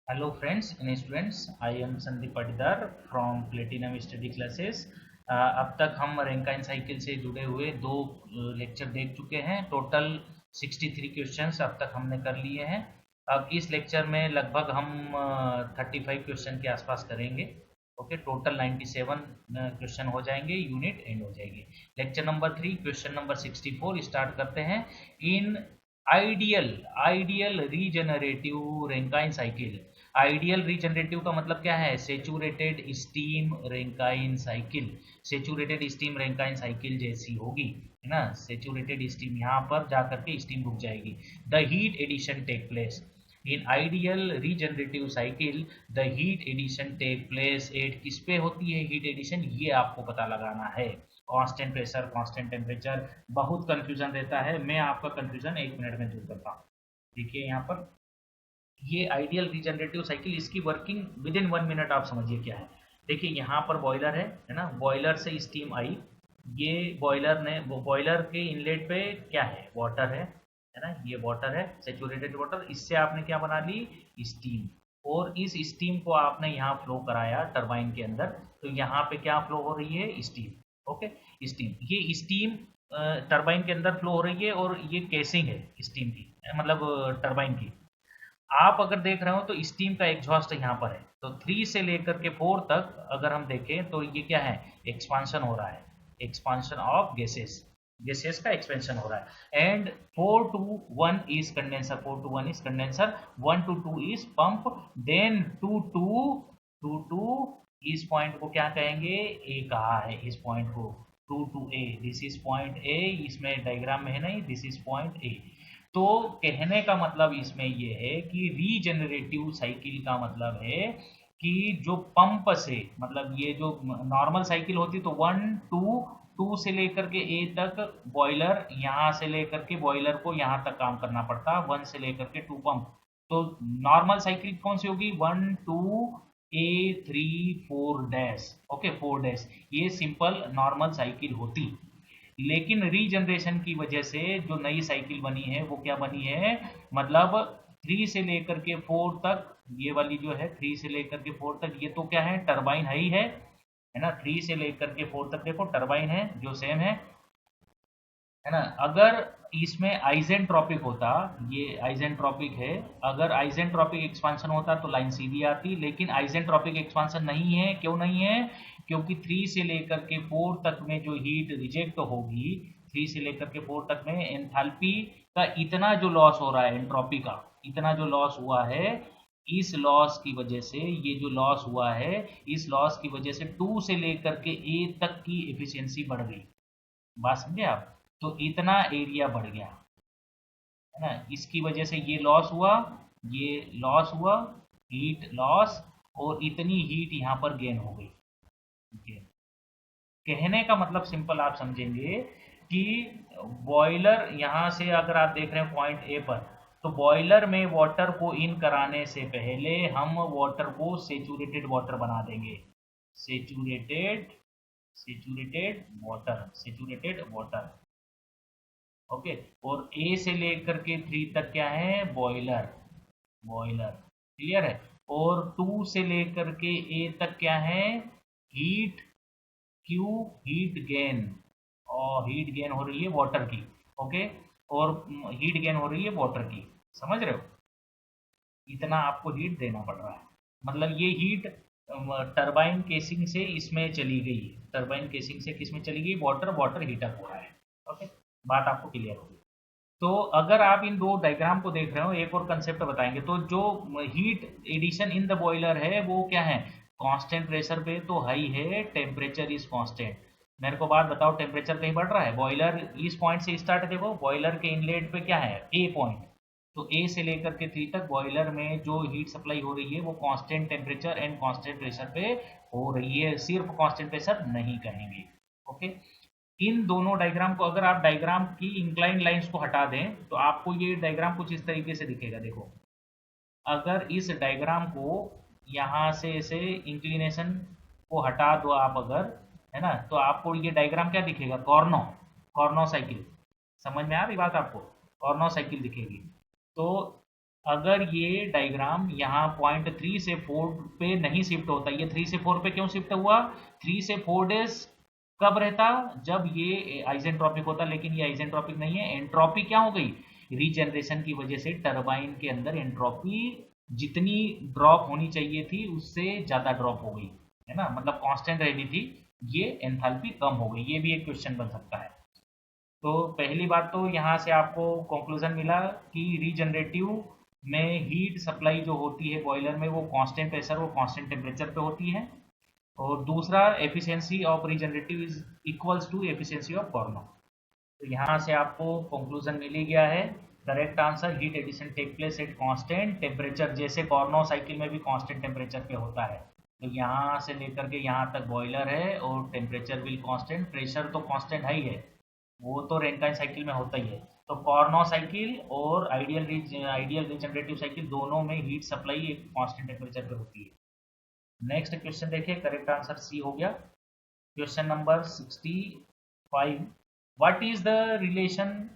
Hello friends and students, I am Sandeep Patidar from Platinum Study Classes। अब तक हम Rankine cycle से जुड़े हुए दो लेक्चर देख चुके हैं। टोटल 63 क्वेश्चंस अब तक हमने कर लिए हैं। अब इस लेक्चर में लगभग हम 35 क्वेश्चन के आसपास करेंगे। ओके, टोटल 97 क्वेश्चन हो जाएंगे, यूनिट एंड हो जाएगी। Lecture number 3 question number 64 start करते हैं। In ideal ideal regenerative Rankine cycle. Ideal regenerative का मतलब क्या है? Saturated steam Rankine cycle. Saturated steam Rankine cycle जैसी होगी, है ना। सेचुरेटेड स्टीम, यहाँ पर जाकर के स्टीम रुक जाएगी। The heat addition take place in ideal regenerative cycle. The heat addition take place at किस पे होती है हीट एडिशन, ये आपको पता लगाना है। कांस्टेंट प्रेशर, कांस्टेंट टेम्परेचर, बहुत कंफ्यूजन रहता है। मैं आपका कंफ्यूजन 1 मिनट में दूर करता हूँ। देखिए यहाँ पर ये आइडियल रीजनरेटिव साइकिल, इसकी वर्किंग विद इन 1 मिनट आप समझिए क्या है। देखिए यहाँ पर बॉयलर है ना। बॉयलर से स्टीम आई, ये बॉयलर ने, वो बॉयलर के इनलेट पे क्या है? वाटर है ना। ये वाटर है, सेचुरेटेड वाटर। इससे आपने क्या बना ली? स्टीम। और इस स्टीम को आपने यहाँ फ्लो कराया टरबाइन के अंदर, तो यहाँ पे क्या फ्लो हो रही है? स्टीम। Okay, steam. ये स्टीम टरबाइन के अंदर फ्लो हो रही है, और ये केसिंग है स्टीम की, मतलब टरबाइन की। आप अगर देख रहे हो तो स्टीम का एग्जॉस्ट यहाँ पर है। तो 3 से लेकर के 4 तक अगर हम देखें तो ये क्या है? एक्सपांशन हो रहा है, एक्सपांशन ऑफ गैसेस। गैसेस का एक्सपेंशन हो रहा है। And 4 to 1 is condenser, 4 to 1 is condenser, 1 to 2 is pump, then 2 to इस पॉइंट को क्या कहेंगे? ए कहा है इस पॉइंट को, 2 to A, this is point A. इसमें डायग्राम में है नहीं, दिस इज पॉइंट ए। तो कहने का मतलब इसमें ये है कि रीजनरेटिव साइकिल का मतलब है कि जो पंप से, मतलब ये जो नॉर्मल साइकिल होती तो 1 2 से लेकर के ए तक बॉयलर, यहाँ से लेकर के बॉयलर को यहाँ तक काम करना पड़ता, 1 से लेकर के 2 पंप। तो नॉर्मल साइकिल कौन सी होगी? 1 2 A 3 4 डैश। ओके, 4 डैश, ये सिंपल नॉर्मल साइकिल होती। लेकिन रीजनरेशन की वजह से जो नई साइकिल बनी है वो क्या बनी है? मतलब 3 से लेकर के 4 तक, ये वाली जो है 3 से लेकर के 4 तक, ये तो क्या है? टरबाइन है ही है ना। 3 से लेकर के 4 तक देखो टरबाइन है जो सेम है ना। अगर इसमें आइजेंट्रोपिक होता, ये आइजेंट्रोपिक है, अगर आइजेंट्रोपिक एक्सपांशन होता तो लाइन सीधी आती, लेकिन आइजेंट्रोपिक एक्सपांशन नहीं है। क्यों नहीं है? क्योंकि 3 से लेकर के 4 तक में जो हीट रिजेक्ट होगी, 3 से लेकर के 4 तक में एंथैल्पी का इतना जो लॉस हो रहा है, एंट्रोपी का इतना जो लॉस हुआ है, इस लॉस की वजह से, ये जो लॉस हुआ है, इस लॉस की वजह से 2 से लेकर के ए तक की एफिशिएंसी बढ़ गई। बात समझे आप? तो इतना एरिया बढ़ गया, है ना। इसकी वजह से ये लॉस हुआ, ये लॉस हुआ, हीट लॉस, और इतनी हीट यहाँ पर गेन हो गई। गेन, कहने का मतलब सिंपल आप समझेंगे कि बॉयलर यहाँ से अगर आप देख रहे हैं पॉइंट ए पर, तो बॉयलर में वाटर को इन कराने से पहले हम वाटर को सेचुरेटेड वाटर बना देंगे। Saturated saturated water, saturated water. Okay, और ए से लेकर के 3 तक क्या है? Boiler, boiler. क्लियर है? और 2 से लेकर के ए तक क्या है? Heat, Q, heat gain. और हीट गेन हो रही है वाटर की। ओके, और हीट गेन हो रही है वाटर की। समझ रहे हो? इतना आपको हीट देना पड़ रहा है। मतलब ये हीट टरबाइन केसिंग से इसमें चली गई, टरबाइन केसिंग से किस में चली गई? वाटर, वाटर हीटअप हो रहा है। ओके, बात आपको क्लियर होगी। तो अगर आप इन दो डायग्राम को देख रहे हो, एक और कंसेप्ट बताएंगे। तो जो heat addition in the boiler है वो क्या है? कांस्टेंट प्रेशर पे तो हाई है, टेम्परेचर इज कांस्टेंट। मेरे को बात बताओ, टेम्परेचर कहीं बढ़ रहा है? बॉयलर इस पॉइंट से स्टार्ट है, देखो बॉयलर के इनलेट पे क्या है? ए पॉइंट। तो ए से लेकर के 3 तक बॉयलर में जो हीट सप्लाई हो रही है वो constant temperature and constant pressure पे हो रही है, सिर्फ कांस्टेंट प्रेशर नहीं कहेंगे। ओके, इन दोनों डायग्राम को, अगर आप डायग्राम की इंक्लाइन लाइंस को हटा दें तो आपको ये डायग्राम कुछ इस तरीके से दिखेगा। देखो, अगर इस डायग्राम को यहाँ से ऐसे इंक्लिनेशन को हटा दो आप अगर, है ना, तो आपको ये डायग्राम क्या दिखेगा? कॉर्नो, कॉर्नो साइकिल। समझ में आ रही बात आपको? कॉर्नो साइकिल दिखेगी। तो अगर ये डायग्राम यहाँ पॉइंट 3 से 4 पे नहीं शिफ्ट होता, ये 3 से 4 पे क्यों शिफ्ट हुआ? 3 से 4 डेज कब रहता? जब ये आइसेंट्रोपिक होता, लेकिन ये आइसेंट्रोपिक नहीं है। एंट्रोपी क्या हो गई? रीजनरेशन की वजह से टरबाइन के अंदर एंट्रोपी जितनी ड्रॉप होनी चाहिए थी उससे ज़्यादा ड्रॉप हो गई, है ना, मतलब कांस्टेंट रहनी थी, ये एंथैल्पी कम हो गई। ये भी एक क्वेश्चन बन सकता है। तो पहली बात तो यहाँ से आपको कंक्लूजन मिला कि रीजनरेटिव में हीट सप्लाई जो होती है बॉयलर में वो कांस्टेंट प्रेशर और कांस्टेंट टेम्परेचर पे होती है। और दूसरा, efficiency of regenerative is equals to efficiency of Carnot. तो यहाँ से आपको कंक्लूजन मिल ही गया है। Correct answer, heat addition take place at constant temperature, जैसे कार्नोट साइकिल में भी कांस्टेंट टेम्परेचर पे होता है। तो यहाँ से लेकर के यहाँ तक बॉयलर है और टेम्परेचर भी कांस्टेंट, प्रेशर तो कांस्टेंट है ही है, वो तो रेनकाइन साइकिल में होता ही है। तो कार्नोट साइकिल और आइडियल रीजनरेटिव साइकिल दोनों में हीट सप्लाई एक कांस्टेंट टेम्परेचर पे होती है। नेक्स्ट क्वेश्चन देखिए, करेक्ट आंसर सी हो गया। Question number 65, what is the relation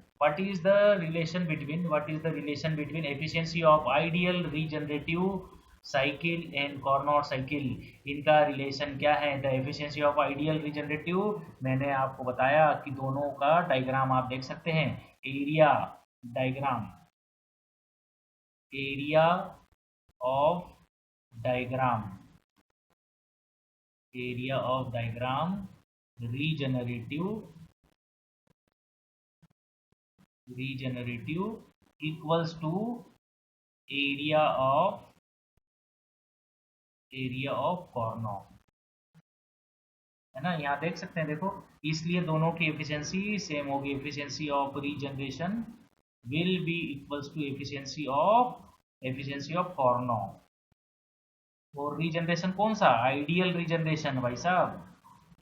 between efficiency of ideal regenerative cycle and Carnot cycle? इनका रिलेशन क्या है? The efficiency of ideal regenerative, मैंने आपको बताया कि दोनों का डायग्राम आप देख सकते हैं। Area diagram, area of diagram, area of diagram regenerative equals to area of Carnot, है ना। यहाँ देख सकते हैं, देखो, इसलिए दोनों की एफिशिएंसी सेम होगी। Efficiency of regeneration will be equals to efficiency of Carnot. और रीजनरेशन कौन सा? आइडियल रीजनरेशन भाई साहब।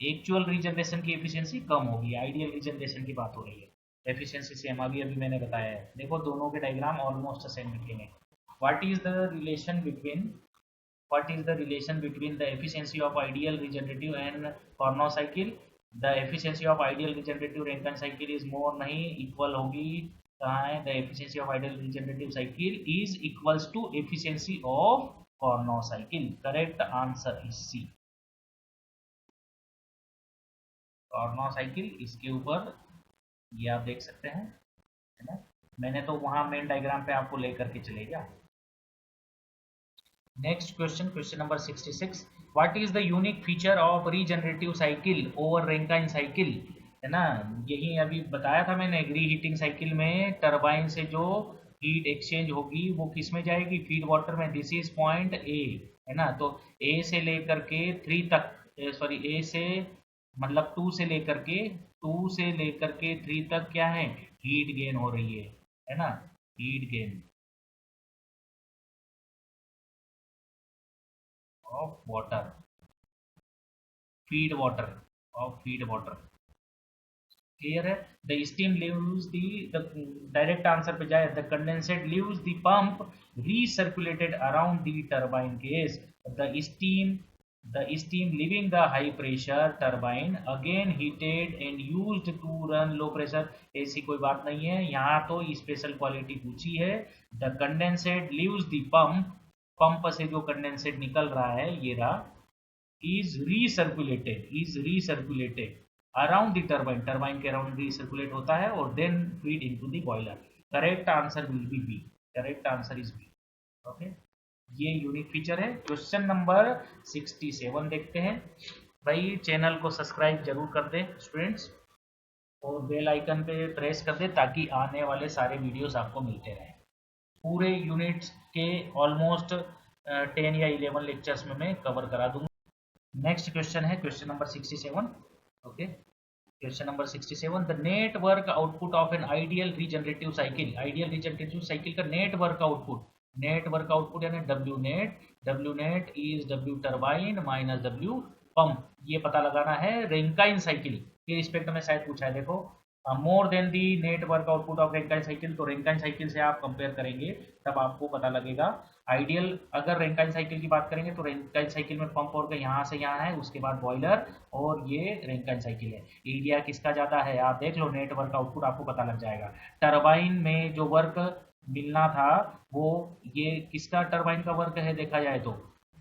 एक्चुअल रीजनरेशन की एफिशिएंसी कम होगी, आइडियल रीजनरेशन की बात हो रही है। एफिशिएंसी सेम अभी मैंने बताया है। देखो, दोनों के डायग्राम ऑलमोस्ट सेम दिखेंगे। What is the relation between the efficiency of ideal regenerative and Carnot cycle? The efficiency of ideal regenerative Rankine cycle is more, नहीं, इक्वल होगी। कहाँ है? The efficiency of ideal regenerative cycle is equals to efficiency of Carnot cycle. Correct answer is C, Carnot cycle. इसके ऊपर ये आप देख सकते हैं, है ना। मैंने तो वहां मेन डायग्राम पे आपको लेकर के चले गया। Next question, question number 66, what is the unique feature of regenerative cycle over Rankine cycle? है ना, यही अभी बताया था मैंने। रीहीटिंग साइकिल में टरबाइन से जो हीट एक्सचेंज होगी वो किस में जाएगी? फीड वाटर में। दिस इज पॉइंट ए, है ना। तो ए से लेकर के 3 तक, सॉरी, ए से मतलब 2 से लेकर के 3 तक क्या है? हीट गेन हो रही है ना, heat gain of water, feed water. Clear है? The steam leaves the direct answer पे जाए, the condensate leaves the pump recirculated around the turbine case. The steam leaving the high pressure turbine again heated and used to run low pressure। ऐसी कोई बात नहीं है, यहाँ तो special quality पूछी है। The condensate leaves the pump से जो कंडेंसेट निकल रहा है, ये रहा, is recirculated around the turbine के अराउंड रीसर्कुलेट होता है और then feed into the boiler. Correct answer will be B, correct answer is B. Okay, ये यूनिक फीचर है। क्वेश्चन नंबर 67 देखते हैं। भाई, चैनल को सब्सक्राइब जरूर कर दे स्टूडेंट्स, और बेल आइकन पे प्रेस कर दे ताकि आने वाले सारे वीडियोस आपको मिलते रहें। पूरे यूनिट्स के ऑलमोस्ट 10 या 11 लेक्चर्स में मैं कवर करा दूंगा। नेक्स्ट क्वेश्चन है question number 67। Okay, question number 67, the net work output of an ideal regenerative cycle. Ideal regenerative cycle का नेट वर्क आउटपुट यानी W net is W turbine minus W pump. ये पता लगाना है रेनकाइन cycle के respect में, शायद पूछा है। देखो, more than the net work output of Rankine cycle, तो रेनकाइन साइकिल से आप कंपेयर करेंगे तब आपको पता लगेगा। आइडियल, अगर रेनकाइन साइकिल की बात करेंगे तो रेनकाइन साइकिल में पंप और यहाँ से यहाँ है, उसके बाद बॉयलर, और ये रेनकाइन साइकिल है। एरिया किसका ज़्यादा है आप देख लो, नेट वर्क आउटपुट आपको पता लग जाएगा। टरबाइन में जो वर्क मिलना था वो, ये किसका टरबाइन का वर्क है देखा जाए तो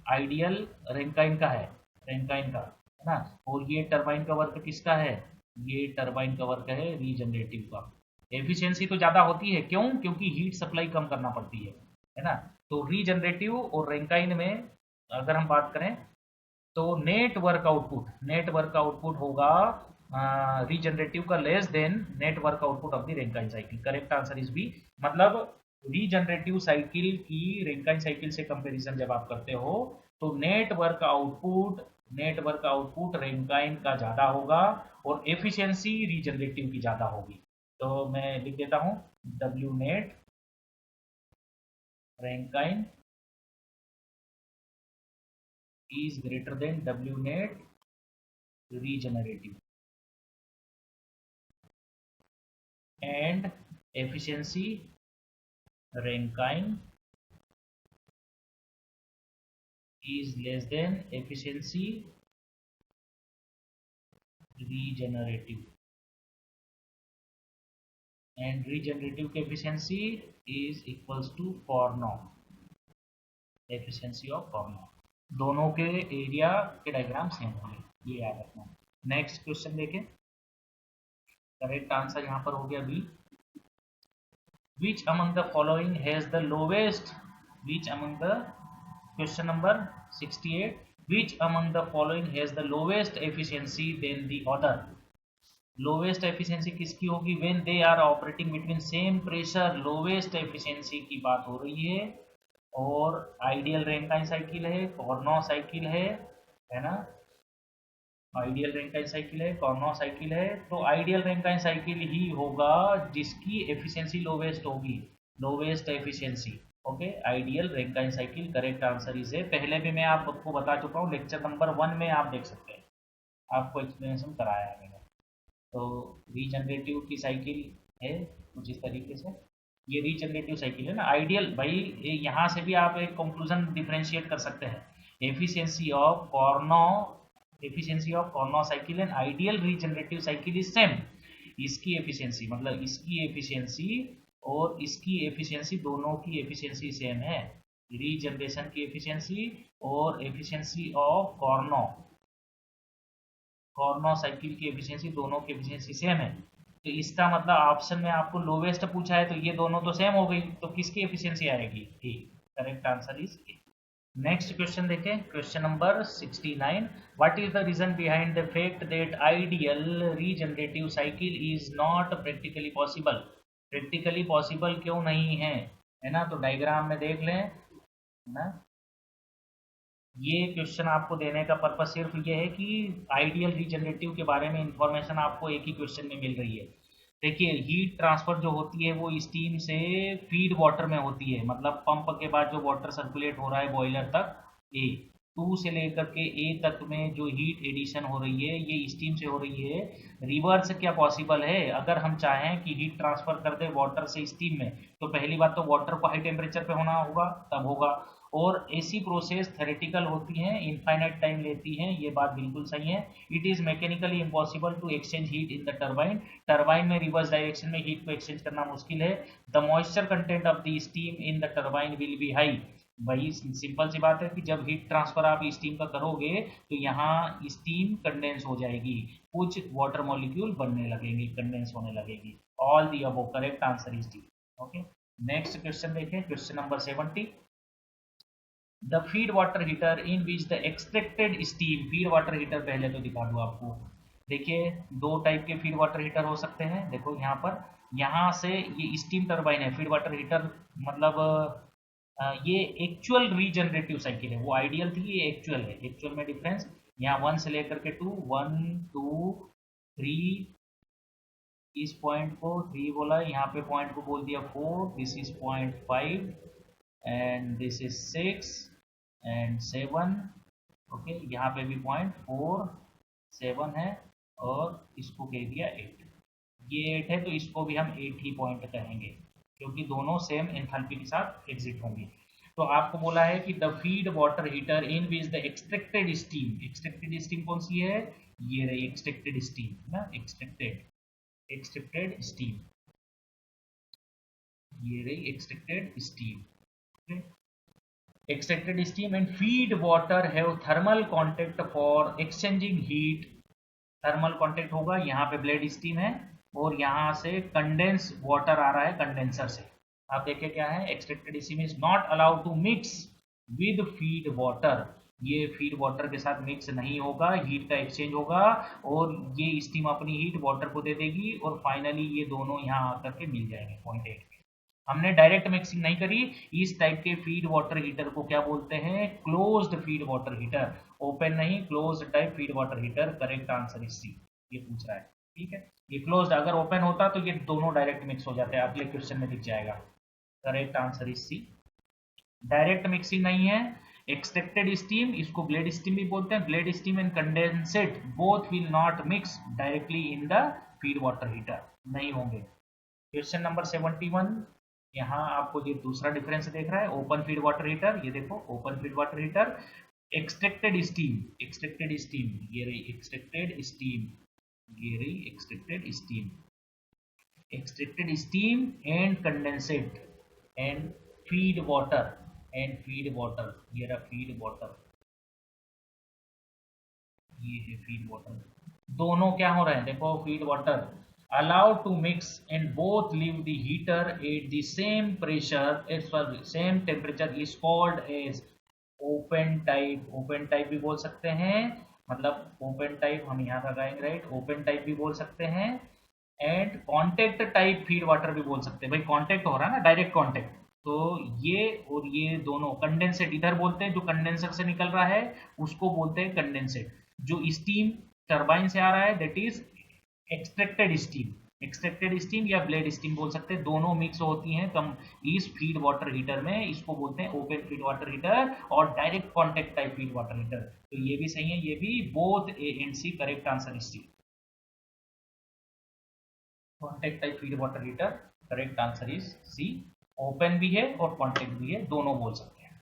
आइडियल रैंकाइन का है, रैंकाइन का है ना। और ये टरबाइन का वर्क किसका है, ये टरबाइन का वर्क है रीजनरेटिव का। एफिशिएंसी तो ज़्यादा होती है, क्यों, क्योंकि हीट सप्लाई कम करना पड़ती है ना। तो रीजनरेटिव और रैंकाइन में अगर हम बात करें तो नेट वर्क आउटपुट होगा रीजनरेटिव का less than net work output of the Rankine cycle. Correct answer is B. मतलब रीजनरेटिव साइकिल की रैंकाइन साइकिल से कंपैरिजन जब आप करते हो तो नेट वर्क आउटपुट रैंकाइन का ज़्यादा होगा और एफिशिएंसी रीजनरेटिव की ज़्यादा होगी। तो मैं लिख देता हूँ W net Rankine is greater than W net regenerative, and efficiency Rankine is less than efficiency regenerative, and regenerative efficiency is equals to Carnot, efficiency of Carnot। दोनों के एरिया के डायग्राम सेम होंगे, ये याद रखना। नेक्स्ट क्वेश्चन देखें। Correct answer यहाँ पर हो गया B. Which among the following has the lowest, which among the, question number 68, which among the following has the lowest efficiency than the other? Lowest efficiency किसकी होगी, when they are operating between same pressure, lowest efficiency की बात हो रही है। और ideal Rankine cycle है, कॉर्नोट cycle है ना, आइडियल रैंकाइन साइकिल है, कॉर्नोट साइकिल है। तो आइडियल रैंकाइन साइकिल ही होगा जिसकी एफिशिएंसी लोवेस्ट होगी, lowest efficiency. Okay, ideal Rankine cycle correct answer is है। पहले भी मैं आपको बता चुका हूँ, लेक्चर नंबर 1 में आप देख सकते हैं, आपको एक्सप्लेनेशन कराया है मैंने। तो रीजनरेटिव की साइकिल है कुछ इस तरीके से, ये रीजनरेटिव साइकिल है ना। आइडियल भाई यहाँ से भी आप एक कंक्लूजन डिफरेंशिएट कर सकते हैं, efficiency of Karna cycle and ideal regenerative cycle is same. इसकी एफिशिएंसी मतलब इसकी एफिशिएंसी और इसकी एफिशिएंसी, दोनों की एफिशिएंसी सेम है। रीजनरेशन की एफिशिएंसी और एफिशिएंसी ऑफ कॉर्नो साइकिल की एफिशिएंसी, दोनों की एफिशिएंसी सेम है। तो इसका मतलब ऑप्शन में आपको लोवेस्ट पूछा है तो ये दोनों तो सेम हो गई, तो किसकी एफिशिएंसी आएगी, ठीक। Correct answer is A. Next question देखें, question number 69। What is the reason behind the fact that ideal regenerative cycle is not practically possible? Practically possible क्यों नहीं है ना। तो डायग्राम में देख लें ना, ये क्वेश्चन आपको देने का पर्पस सिर्फ ये है कि आइडियल रीजनरेटिव के बारे में इंफॉर्मेशन आपको एक ही क्वेश्चन में मिल रही है। देखिए, हीट ट्रांसफर जो होती है वो स्टीम से फीड वाटर में होती है, मतलब पंप के बाद जो वाटर सर्कुलेट हो रहा है बॉयलर तक, ए 2 से लेकर के ए तक में जो हीट एडिशन हो रही है ये स्टीम से हो रही है। रिवर्स क्या पॉसिबल है, अगर हम चाहें कि हीट ट्रांसफर कर दे वाटर से स्टीम में, तो पहली बात तो वाटर को हाई टेम्परेचर पे होना होगा, तब होगा। और ऐसी प्रोसेस थेरेटिकल होती हैं, इनफाइनाइट टाइम लेती हैं, ये बात बिल्कुल सही है। It is mechanically impossible to exchange heat in the turbine, turbine में रिवर्स डायरेक्शन में हीट को एक्सचेंज करना मुश्किल है। The moisture content of the steam in the turbine will be high. भाई सिंपल सी बात है कि जब हीट ट्रांसफर आप स्टीम का करोगे तो यहाँ स्टीम कंडेंस हो जाएगी, कुछ वाटर मॉलिक्यूल बनने लगेंगे, कंडेंस होने लगेगी। All the above, correct answer is D. Okay, next question देखें, question number 70। The feed water heater in which the extracted steam, feed water heater पहले तो दिखा दूँ आपको। देखिए, 2 टाइप के फीड वाटर हीटर हो सकते हैं। देखो यहाँ पर, यहाँ से ये स्टीम टरबाइन है, फीड वाटर हीटर मतलब ये एक्चुअल रीजनरेटिव साइकिल है, वो आइडियल थी, ये एक्चुअल है। एक्चुअल में डिफरेंस यहाँ 1 से लेकर के 2, 1 2 3, इस पॉइंट को 3 बोला, यहाँ पे पॉइंट को बोल दिया 4, this is point 5 and this is 6 and 7। Okay, यहाँ पे भी पॉइंट 4 7 है और इसको कह दिया 8, ये 8 है तो इसको भी हम 8 ही पॉइंट कहेंगे क्योंकि दोनों सेम एंथैल्पी के साथ एग्जिट होंगे। तो आपको बोला है कि the feed water heater in which the extracted steam कौन सी है, ये रही एक्सट्रैक्टेड स्टीम ना, एक्सट्रैक्टेड स्टीम ये रही extracted steam. Extracted steam and feed water have thermal contact for exchanging heat. Thermal contact होगा, यहाँ पे ब्लेड स्टीम है और यहाँ से कंडेंस वाटर आ रहा है कंडेंसर से। आप देखिए क्या है, extracted steam is not allowed to mix with feed water. ये फीड वाटर के साथ मिक्स नहीं होगा, हीट का एक्सचेंज होगा और ये स्टीम अपनी हीट वाटर को दे देगी और फाइनली ये दोनों यहाँ आकर के मिल जाएंगे पॉइंट 8। हमने डायरेक्ट मिक्सिंग नहीं करी। इस टाइप के फीड वाटर हीटर को क्या बोलते हैं, closed feed water heater. Open नहीं, closed type feed water heater. Correct answer is C, ये पूछ रहा है। ठीक है, ये क्लोज्ड, अगर ओपन होता तो ये दोनों डायरेक्ट मिक्स हो जाते हैं, अगले क्वेश्चन में दिख जाएगा। Correct answer is C, direct mixing नहीं है। एक्सट्रैक्टेड स्टीम, इसको ब्लेड स्टीम भी बोलते हैं। Bled steam and condensate both will not mix directly in the feed water heater, नहीं होंगे। क्वेश्चन नंबर 71, यहाँ आपको ये दूसरा डिफरेंस देख रहा है, ओपन फीड वाटर हीटर। ये देखो open feed water heater, extracted steam, extracted steam, ये रही एक्सट्रैक्टेड स्टीम, ये रही extracted steam. Extracted steam and condensate and feed water and feed water, ये रहा फीड वाटर, ये है फीड वाटर। दोनों क्या हो रहे हैं, देखो feed water allowed to mix and both leave the heater at the same pressure, same temperature is called as open type। open type भी बोल सकते हैं, मतलब open type हम यहाँ लगाएंगे, राइट, open type भी बोल सकते हैं and contact type feed water भी बोल सकते हैं। भाई कॉन्टेक्ट हो रहा है ना, डायरेक्ट कॉन्टेक्ट, तो ये और ये दोनों। कंडेंसेट इधर बोलते हैं, जो कंडेंसर से निकल रहा है उसको बोलते हैं कंडेंसेट। जो स्टीम टरबाइन से आ रहा है that is extracted steam. Extracted steam या ब्लेड स्टीम बोल सकते हैं, दोनों मिक्स होती हैं कम इस फीड वाटर हीटर में। इसको बोलते हैं ओपन फीड वाटर हीटर और direct contact type feed water heater. तो ये भी सही है, ये भी both A and C. Correct answer is C, contact type feed water heater. Correct answer is C, open भी है और कॉन्टेक्ट भी है, दोनों बोल सकते हैं।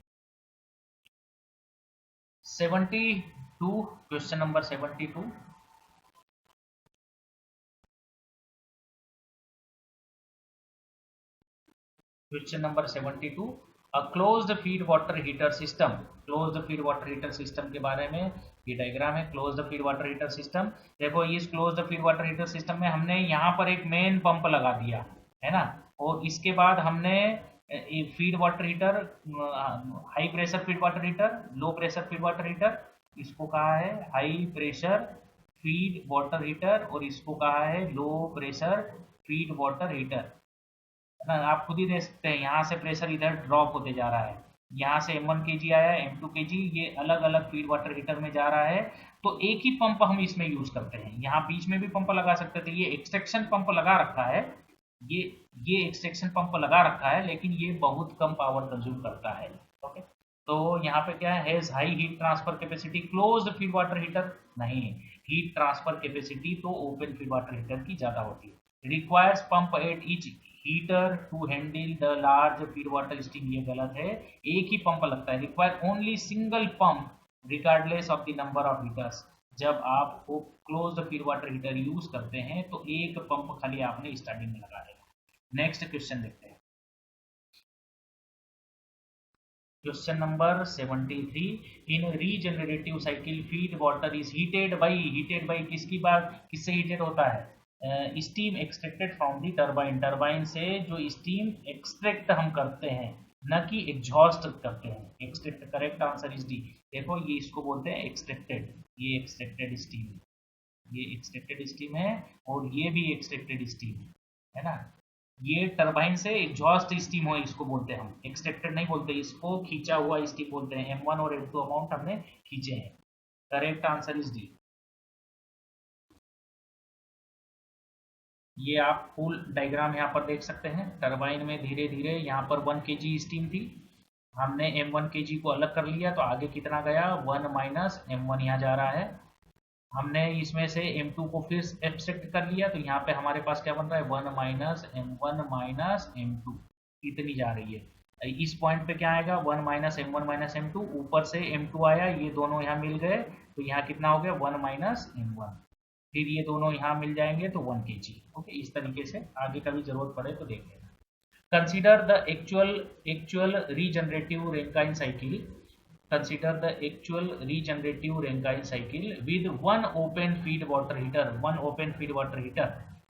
72, question number 72, question number 72, a closed feed water heater system. Closed feed water heater system के बारे में ये डायग्राम है। Closed feed water heater system, देखो इस closed feed water heater system में हमने यहाँ पर एक मेन पंप लगा दिया है ना, और इसके बाद हमने feed water heater, high pressure feed water heater, low pressure feed water heater, इसको कहा है high pressure feed water heater और इसको कहा है low pressure feed water heater. आप खुद ही देख सकते हैं, यहाँ से प्रेशर इधर ड्रॉप होते जा रहा है, यहाँ से M1 kg आया, M2 kg, ये अलग अलग फीड वाटर हीटर में जा रहा है। तो एक ही पंप हम इसमें यूज करते हैं। यहाँ बीच में भी पंप लगा सकते थे, ये एक्सट्रैक्शन पंप लगा रखा है, ये ये एक्सट्रैक्शन पंप लगा रखा है, लेकिन ये बहुत कम पावर कंज्यूम करता है। ओके, तो यहाँ पे क्या है, has high heat transfer capacity. Closed feed water heater नहीं, हीट ट्रांसफर कैपेसिटी तो ओपन फीड वाटर हीटर की ज्यादा होती है। Requires pump at each heater to handle the large feed water steam, ये गलत है, एक ही पंप लगता है। Require only single pump regardless of the number of heaters. जब आप closed feed water heater use करते हैं तो एक पंप खाली आपने स्टार्टिंग में लगा देगा। नेक्स्ट क्वेश्चन देखते हैं, question number 73, in regenerative cycle feed water is heated by किसकी बात, किससे हीटेड होता है, steam extracted from the turbine. Turbine से जो स्टीम एक्सट्रैक्ट हम करते हैं, न कि एग्जॉस्ट करते हैं। Extract, correct answer is D. देखो ये इसको बोलते हैं एक्सट्रैक्टेड, ये एक्सट्रैक्टेड स्टीम, ये एक्सट्रैक्टेड स्टीम है और ये भी एक्सट्रैक्टेड स्टीम है ना। ये टरबाइन से एग्जॉस्ट स्टीम हो, इसको बोलते हैं हम, एक्सट्रैक्टेड नहीं बोलते, इसको खींचा हुआ स्टीम बोलते हैं। M1 और M2 अमाउंट हमने खींचे हैं। Correct answer is D. ये आप फुल डायग्राम यहाँ पर देख सकते हैं। टरबाइन में धीरे धीरे यहाँ पर 1 kg स्टीम थी, हमने M1 kg को अलग कर लिया तो आगे कितना गया, 1 माइनस M1 यहाँ जा रहा है। हमने इसमें से M2 को फिर एब्स्ट्रैक्ट कर लिया तो यहाँ पे हमारे पास क्या बन रहा है, 1 माइनस M1 माइनस M2, इतनी जा रही है। इस पॉइंट पे क्या आएगा, 1 माइनस M1 माइनस M2, ऊपर से M2 आया, ये दोनों यहाँ मिल गए तो यहाँ कितना हो गया, 1 माइनस M1, फिर ये दोनों यहाँ मिल जाएंगे तो 1 kg। ओके, इस तरीके से आगे कभी जरूरत पड़े तो देख लेना। consider the actual regenerative Rankine cycle. Consider the actual regenerative Rankine cycle with one open feed water heater. One open feed water heater,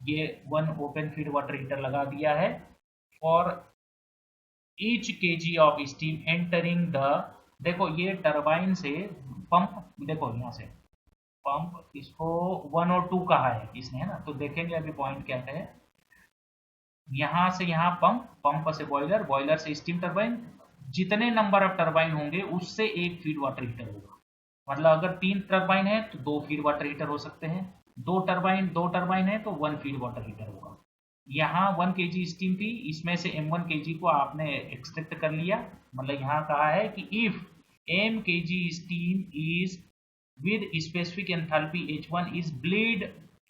ये one open feed water heater लगा दिया है. For each kg of steam entering the, देखो ये turbine से pump, देखो यहाँ से पंप, इसको 1 और 2 कहा है इसने, है ना. तो देखेंगे अभी पॉइंट क्या है. यहां से यहाँ पंप, पंप से बॉयलर, बॉयलर से स्टीम टरबाइन, जितने नंबर ऑफ टरबाइन होंगे उससे एक फीड वाटर हीटर होगा. मतलब अगर 3 टरबाइन है तो 2 फीड वाटर हीटर हो सकते हैं. 2 टरबाइन है तो 1 फीड वाटर हीटर होगा. यहाँ 1 kg स्टीम थी, इसमें से m1 kg को आपने एक्सट्रैक्ट कर लिया. मतलब यहाँ कहा है कि if m kg steam is with specific enthalpy H1 is blade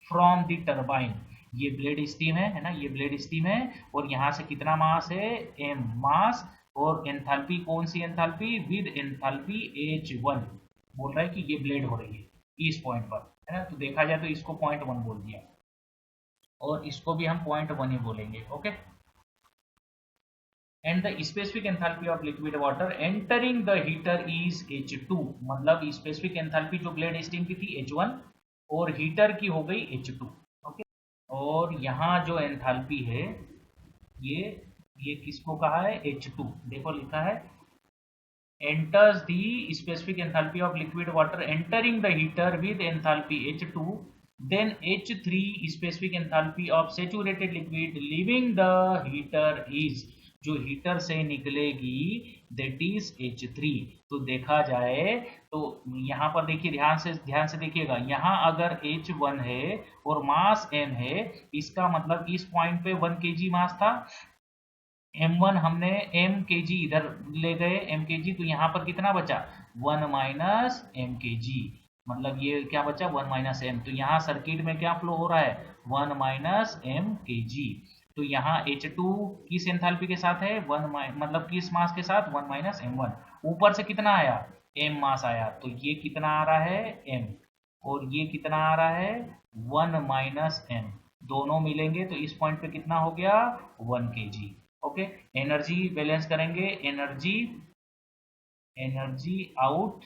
from the turbine. ये ब्लेड स्टीम है ना, ये ब्लेड स्टीम है. और यहाँ से कितना मास है, m मास. और एंथैल्पी कौन सी एंथैल्पी, विद एंथैल्पी H1. बोल रहा है कि ये ब्लेड हो रही है इस पॉइंट पर, है ना. तो देखा जाए तो इसको 0.1 बोल दिया और इसको भी हम 0.1 ही बोलेंगे. Okay. And the specific enthalpy of liquid water entering the heater is H2. मतलब स्पेसिफिक एंथैल्पी जो ब्लेड स्टीम की थी H1 और हीटर की हो गई H2. ओके. और यहाँ जो एंथैल्पी है ये किसको कहा है, H2. देखो लिखा है enters the specific enthalpy of liquid water entering the heater with enthalpy H2, then H3 specific enthalpy of saturated liquid leaving the heater is, जो हीटर से निकलेगी that is H3. तो देखा जाए तो यहाँ पर देखिए, ध्यान से देखिएगा. यहाँ अगर H1 है और मास m है, इसका मतलब इस पॉइंट पे 1 kg मास था. m1 हमने m kg इधर ले गए m kg, तो यहाँ पर कितना बचा, 1 माइनस m kg. मतलब ये क्या बचा, 1 माइनस m. तो यहाँ सर्किट में क्या फ्लो हो रहा है, 1 माइनस m kg. तो यहाँ H2 किस एंथैल्पी के साथ है, 1 मतलब किस मास के साथ, 1 माइनस m1. ऊपर से कितना आया, m मास आया. तो ये कितना आ रहा है, m. और ये कितना आ रहा है, 1 माइनस m. दोनों मिलेंगे तो इस पॉइंट पे कितना हो गया, 1 kg. ओके. एनर्जी बैलेंस करेंगे. Energy out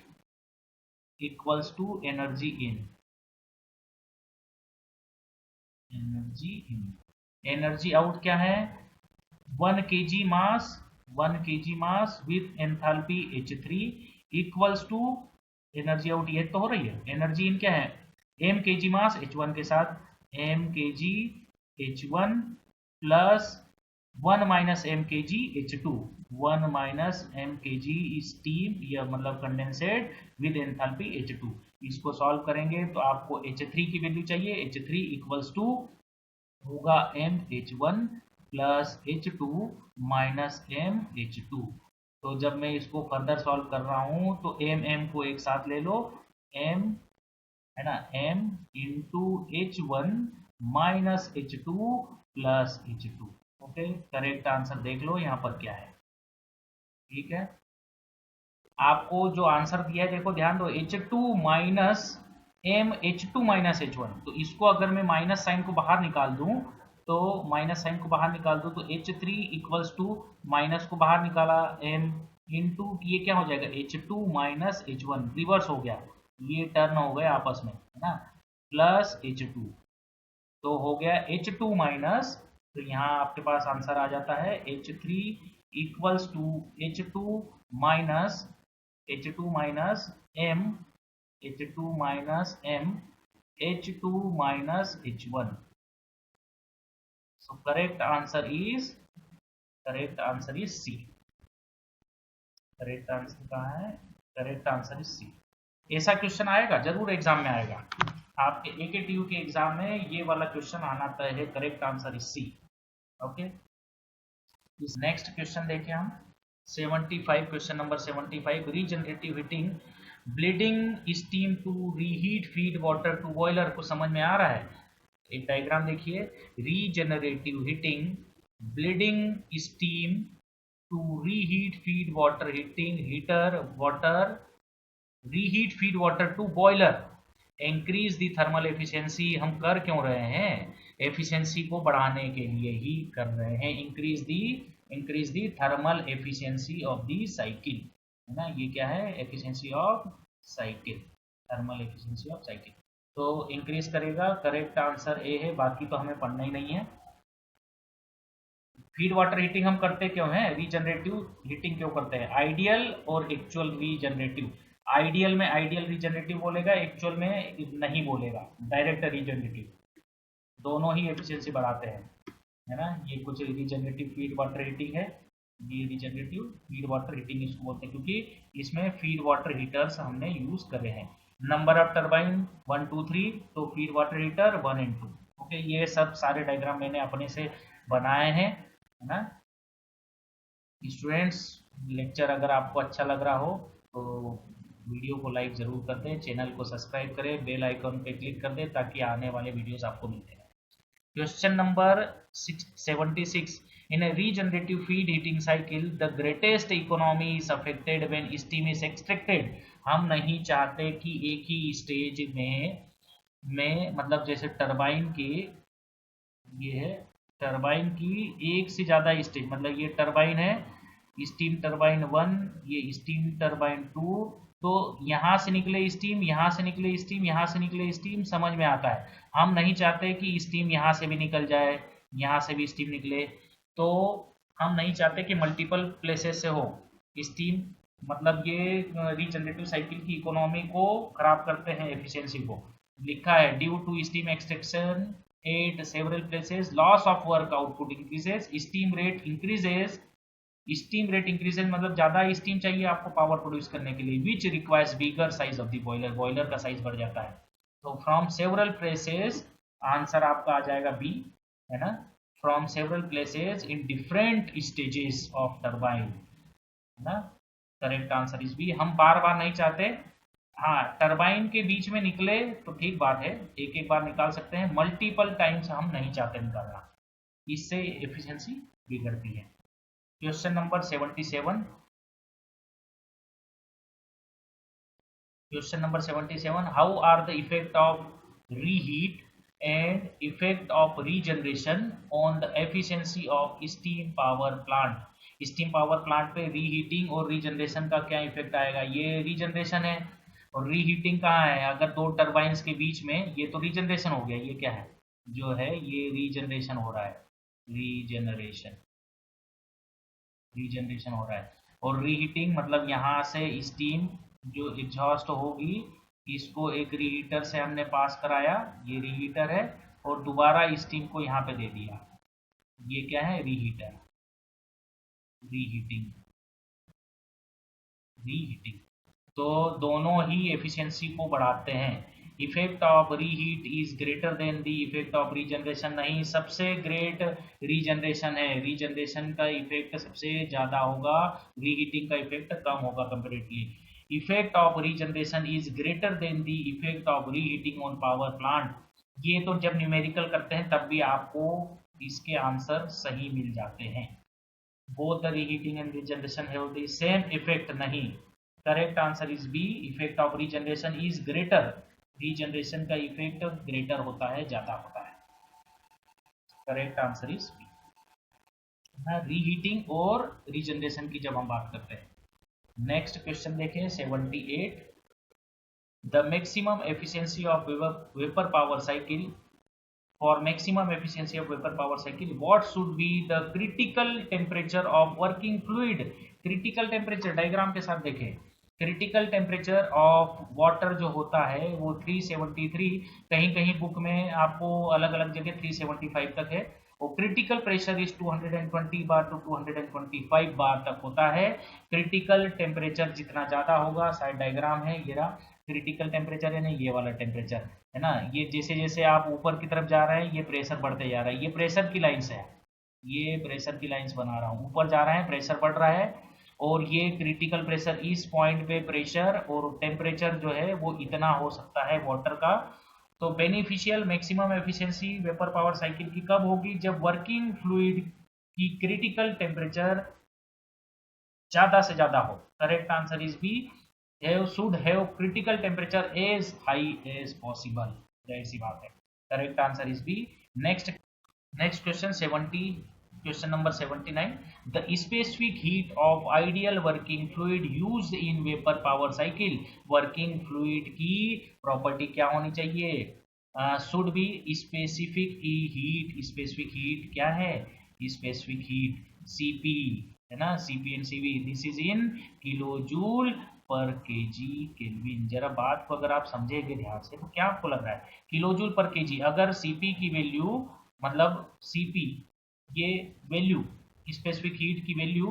equals to energy in. Energy out क्या है, 1 kg mass with enthalpy H3 equals to energy out. ये तो हो रही है. एनर्जी इन क्या है, m kg मास H1 के साथ, m kg H1 plus 1 minus m kg H2. 1 minus m kg steam, या मतलब कंडेंसेट विद एंथैल्पी H2. इसको सॉल्व करेंगे तो आपको H3 की वैल्यू चाहिए. H3 इक्वल्स टू होगा m H1 plus H2 minus m H2. तो जब मैं इसको फर्दर सॉल्व कर रहा हूं तो m को एक साथ ले लो, m है ना, m into H1 minus H2 plus H2. Okay. Correct answer देख लो यहाँ पर क्या है. ठीक है. आपको जो आंसर दिया है देखो ध्यान दो, H2 minus m H2 minus H1. तो इसको अगर मैं माइनस साइन को बाहर निकाल दूं तो H3 इक्वल्स टू, माइनस को बाहर निकाला m इंटू, ये क्या हो जाएगा, H2 माइनस H1. रिवर्स हो गया, ये टर्न हो गए आपस में, है ना, प्लस H2. तो हो गया H2 माइनस, तो यहाँ आपके पास आंसर आ जाता है H3 equals to H2 minus m H2 minus H1. So correct answer is C. Correct answer कहाँ है, करेक्ट आंसर इज C. ऐसा क्वेश्चन आएगा, जरूर एग्जाम में आएगा. आपके AKTU के एग्जाम में ये वाला क्वेश्चन आना तय है. Correct answer is C. Okay. इस नेक्स्ट क्वेश्चन देखें हम 75. Question number 75. Regenerative heating bleeding steam to reheat feed water to boiler. को समझ में आ रहा है. एक डायग्राम देखिए. Regenerative heating bleeding steam to reheat feed water, heater water reheat feed water to boiler, increase the thermal efficiency. हम कर क्यों रहे हैं, एफिशिएंसी को बढ़ाने के लिए ही कर रहे हैं. Increase the increase the thermal efficiency of the cycle, है ना, ये क्या है, efficiency of cycle, thermal efficiency of cycle, तो इंक्रीज करेगा। करेक्ट आंसर ए है, बाकी तो हमें पढ़ना ही नहीं है। फीड वाटर हीटिंग हम करते क्यों हैं, रीजनरेटिव हीटिंग क्यों करते हैं, आइडियल और एक्चुअल रीजनरेटिव। आइडियल में आइडियल रीजनरेटिव बोलेगा, एक्चुअल में नहीं बोलेगा, डायरेक्ट रीजनरेटिव, दोनों ही एफिशिएंसी बढ़ाते हैं, है ना। ये कुछ रीजनरेटिव फीड वाटर हीटिंग है, ये रीजनरेटिव फीड वाटर हीटिंग इसको बोलते हैं, क्योंकि इसमें फीड वाटर हीटर्स हमने यूज करे हैं। नंबर ऑफ टर्बाइन 1 2 3, तो feed water heater 1 and 2। Okay, ये सब सारे डायग्राम मैंने अपने से बनाए हैं, है ना। स्टूडेंट्स, लेक्चर अगर आपको अच्छा लग रहा हो तो वीडियो को लाइक जरूर कर दें, चैनल को सब्सक्राइब करें, बेल आइकॉन पे क्लिक कर दें ताकि आने वाले वीडियोस आपको मिलते रहें। Question number 76, in a regenerative feed heating cycle the greatest economy is affected when steam is extracted। हम नहीं चाहते कि एक ही स्टेज में मतलब जैसे टरबाइन के, ये है टरबाइन की एक से ज्यादा स्टेज, मतलब ये टरबाइन है, स्टीम टरबाइन 1, ये स्टीम टरबाइन 2, तो यहाँ से निकले स्टीम, यहाँ से निकले स्टीम, यहाँ से निकले स्टीम, समझ में आता है। हम नहीं चाहते कि स्टीम यहाँ से भी निकल जाए, यहाँ से भी स्टीम निकले, तो हम नहीं चाहते कि मल्टीपल प्लेसेस से हो स्टीम, मतलब ये रीजनरेटिव साइकिल की इकोनॉमी को खराब करते हैं, एफिशिएंसी को। लिखा है due to steam extraction at several places loss of work output increases, steam rate increases, steam rate increases मतलब ज्यादा स्टीम चाहिए आपको पावर प्रोड्यूस करने के लिए, which requires bigger size of the boiler, boiler का साइज बढ़ जाता है। तो फ्रॉम सेवरल प्लेसेस, आंसर आपका आ जाएगा बी, है ना, from several places in different stages of turbine, है ना, करेक्ट आंसर इज बी। हम बार बार नहीं चाहते, हाँ टरबाइन के बीच में निकले तो ठीक बात है, एक एक बार निकाल सकते हैं, मल्टीपल टाइम्स हम नहीं चाहते निकालना, इससे एफिशिएंसी बिगड़ती है। Question number 77, question number 77, how are the effect of reheat and effect of regeneration on the efficiency of steam power plant. Steam power plant पे रीहीटिंग और रीजनरेशन का क्या इफेक्ट आएगा, ये रीजनरेशन है, और रीहीटिंग कहाँ है, अगर दो टरबाइन्स के बीच में, ये तो रीजनरेशन हो गया, ये क्या है, जो है ये रीजनरेशन हो रहा है, रीजनरेशन, रीजनरेशन हो रहा है। और रीहीटिंग मतलब यहाँ से स्टीम जो एग्जॉस्ट होगी, इसको एक रीहीटर से हमने पास कराया, ये रीहीटर है, और दोबारा स्टीम को यहाँ पे दे दिया, ये क्या है, रीहीटर, रीहीटिंग, रीहीटिंग, तो दोनों ही एफिशिएंसी को बढ़ाते हैं। Effect of reheat is greater than the effect of regeneration, नहीं, सबसे ग्रेट रीजनरेशन है, रीजनरेशन का इफेक्ट सबसे ज्यादा होगा, रीहीटिंग का इफेक्ट कम होगा comparatively. Effect of regeneration is greater than the effect of reheating on power plant, ये तो जब न्यूमेरिकल करते हैं तब भी आपको इसके आंसर सही मिल जाते हैं। Both the reheating and regeneration have the same effect, नहीं, correct answer is B, effect of regeneration is greater, regeneration का इफेक्ट ग्रेटर होता है, ज्यादा होता है, correct answer is B. Reheating और रीजनरेशन की जब हम बात करते हैं। नेक्स्ट क्वेश्चन देखें 78, the maximum efficiency of vapour power cycle, for maximum efficiency of vapor power cycle what should be the critical temperature of working fluid। critical temperature diagram के साथ देखें, क्रिटिकल टेम्परेचर ऑफ वाटर जो होता है वो 373, कहीं कहीं बुक में आपको अलग अलग जगह 375 तक है, और critical pressure is 220 bar to 225 bar तक होता है। क्रिटिकल टेम्परेचर जितना ज्यादा होगा, शायद डायग्राम है ये रहा, क्रिटिकल टेम्परेचर है ना, ये वाला टेम्परेचर है ना, ये जैसे जैसे आप ऊपर की तरफ जा रहे हैं ये प्रेशर बढ़ते जा रहा है, ये प्रेशर की लाइन्स है, ये प्रेशर की लाइन्स बना रहा हूँ, ऊपर जा रहे हैं प्रेशर बढ़ रहा है, और ये क्रिटिकल प्रेशर, इस पॉइंट पे प्रेशर और टेम्परेचर जो है वो इतना हो सकता है वाटर का। तो beneficial maximum efficiency vapour power cycle की कब होगी, जब वर्किंग फ्लूइड की क्रिटिकल टेम्परेचर ज्यादा से ज्यादा हो। Correct answer is B, should have critical temperature as high as possible, जाहिर सी बात है, correct answer is B. Next question 79, question number 79, the specific heat of ideal working fluid used in vapour power cycle. Working fluid की property क्या होनी चाहिए? Should be specific heat. Specific heat क्या है? स्पेसिफिक हीट Cp है ना, Cp and Cv, this is in kilo joule per KG kelvin. जरा बात को अगर आप समझेंगे ध्यान से तो क्या आपको लग रहा है? किलो जूल पर केजी, अगर Cp की वैल्यू मतलब Cp ये वैल्यू स्पेसिफिक हीट की वैल्यू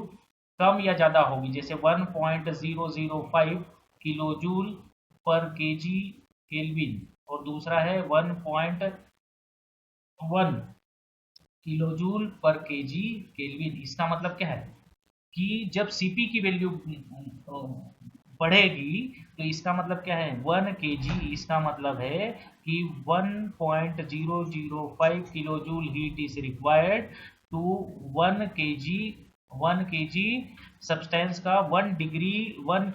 कम या ज़्यादा होगी, जैसे 1.005 kilo joule per KG kelvin और दूसरा है 1.1 kilo joule per KG kelvin, इसका मतलब क्या है कि जब Cp की वैल्यू बढ़ेगी तो इसका मतलब क्या है? 1 केजी, इसका मतलब है कि 1.005 kilo joule heat is required to 1 KG substance का 1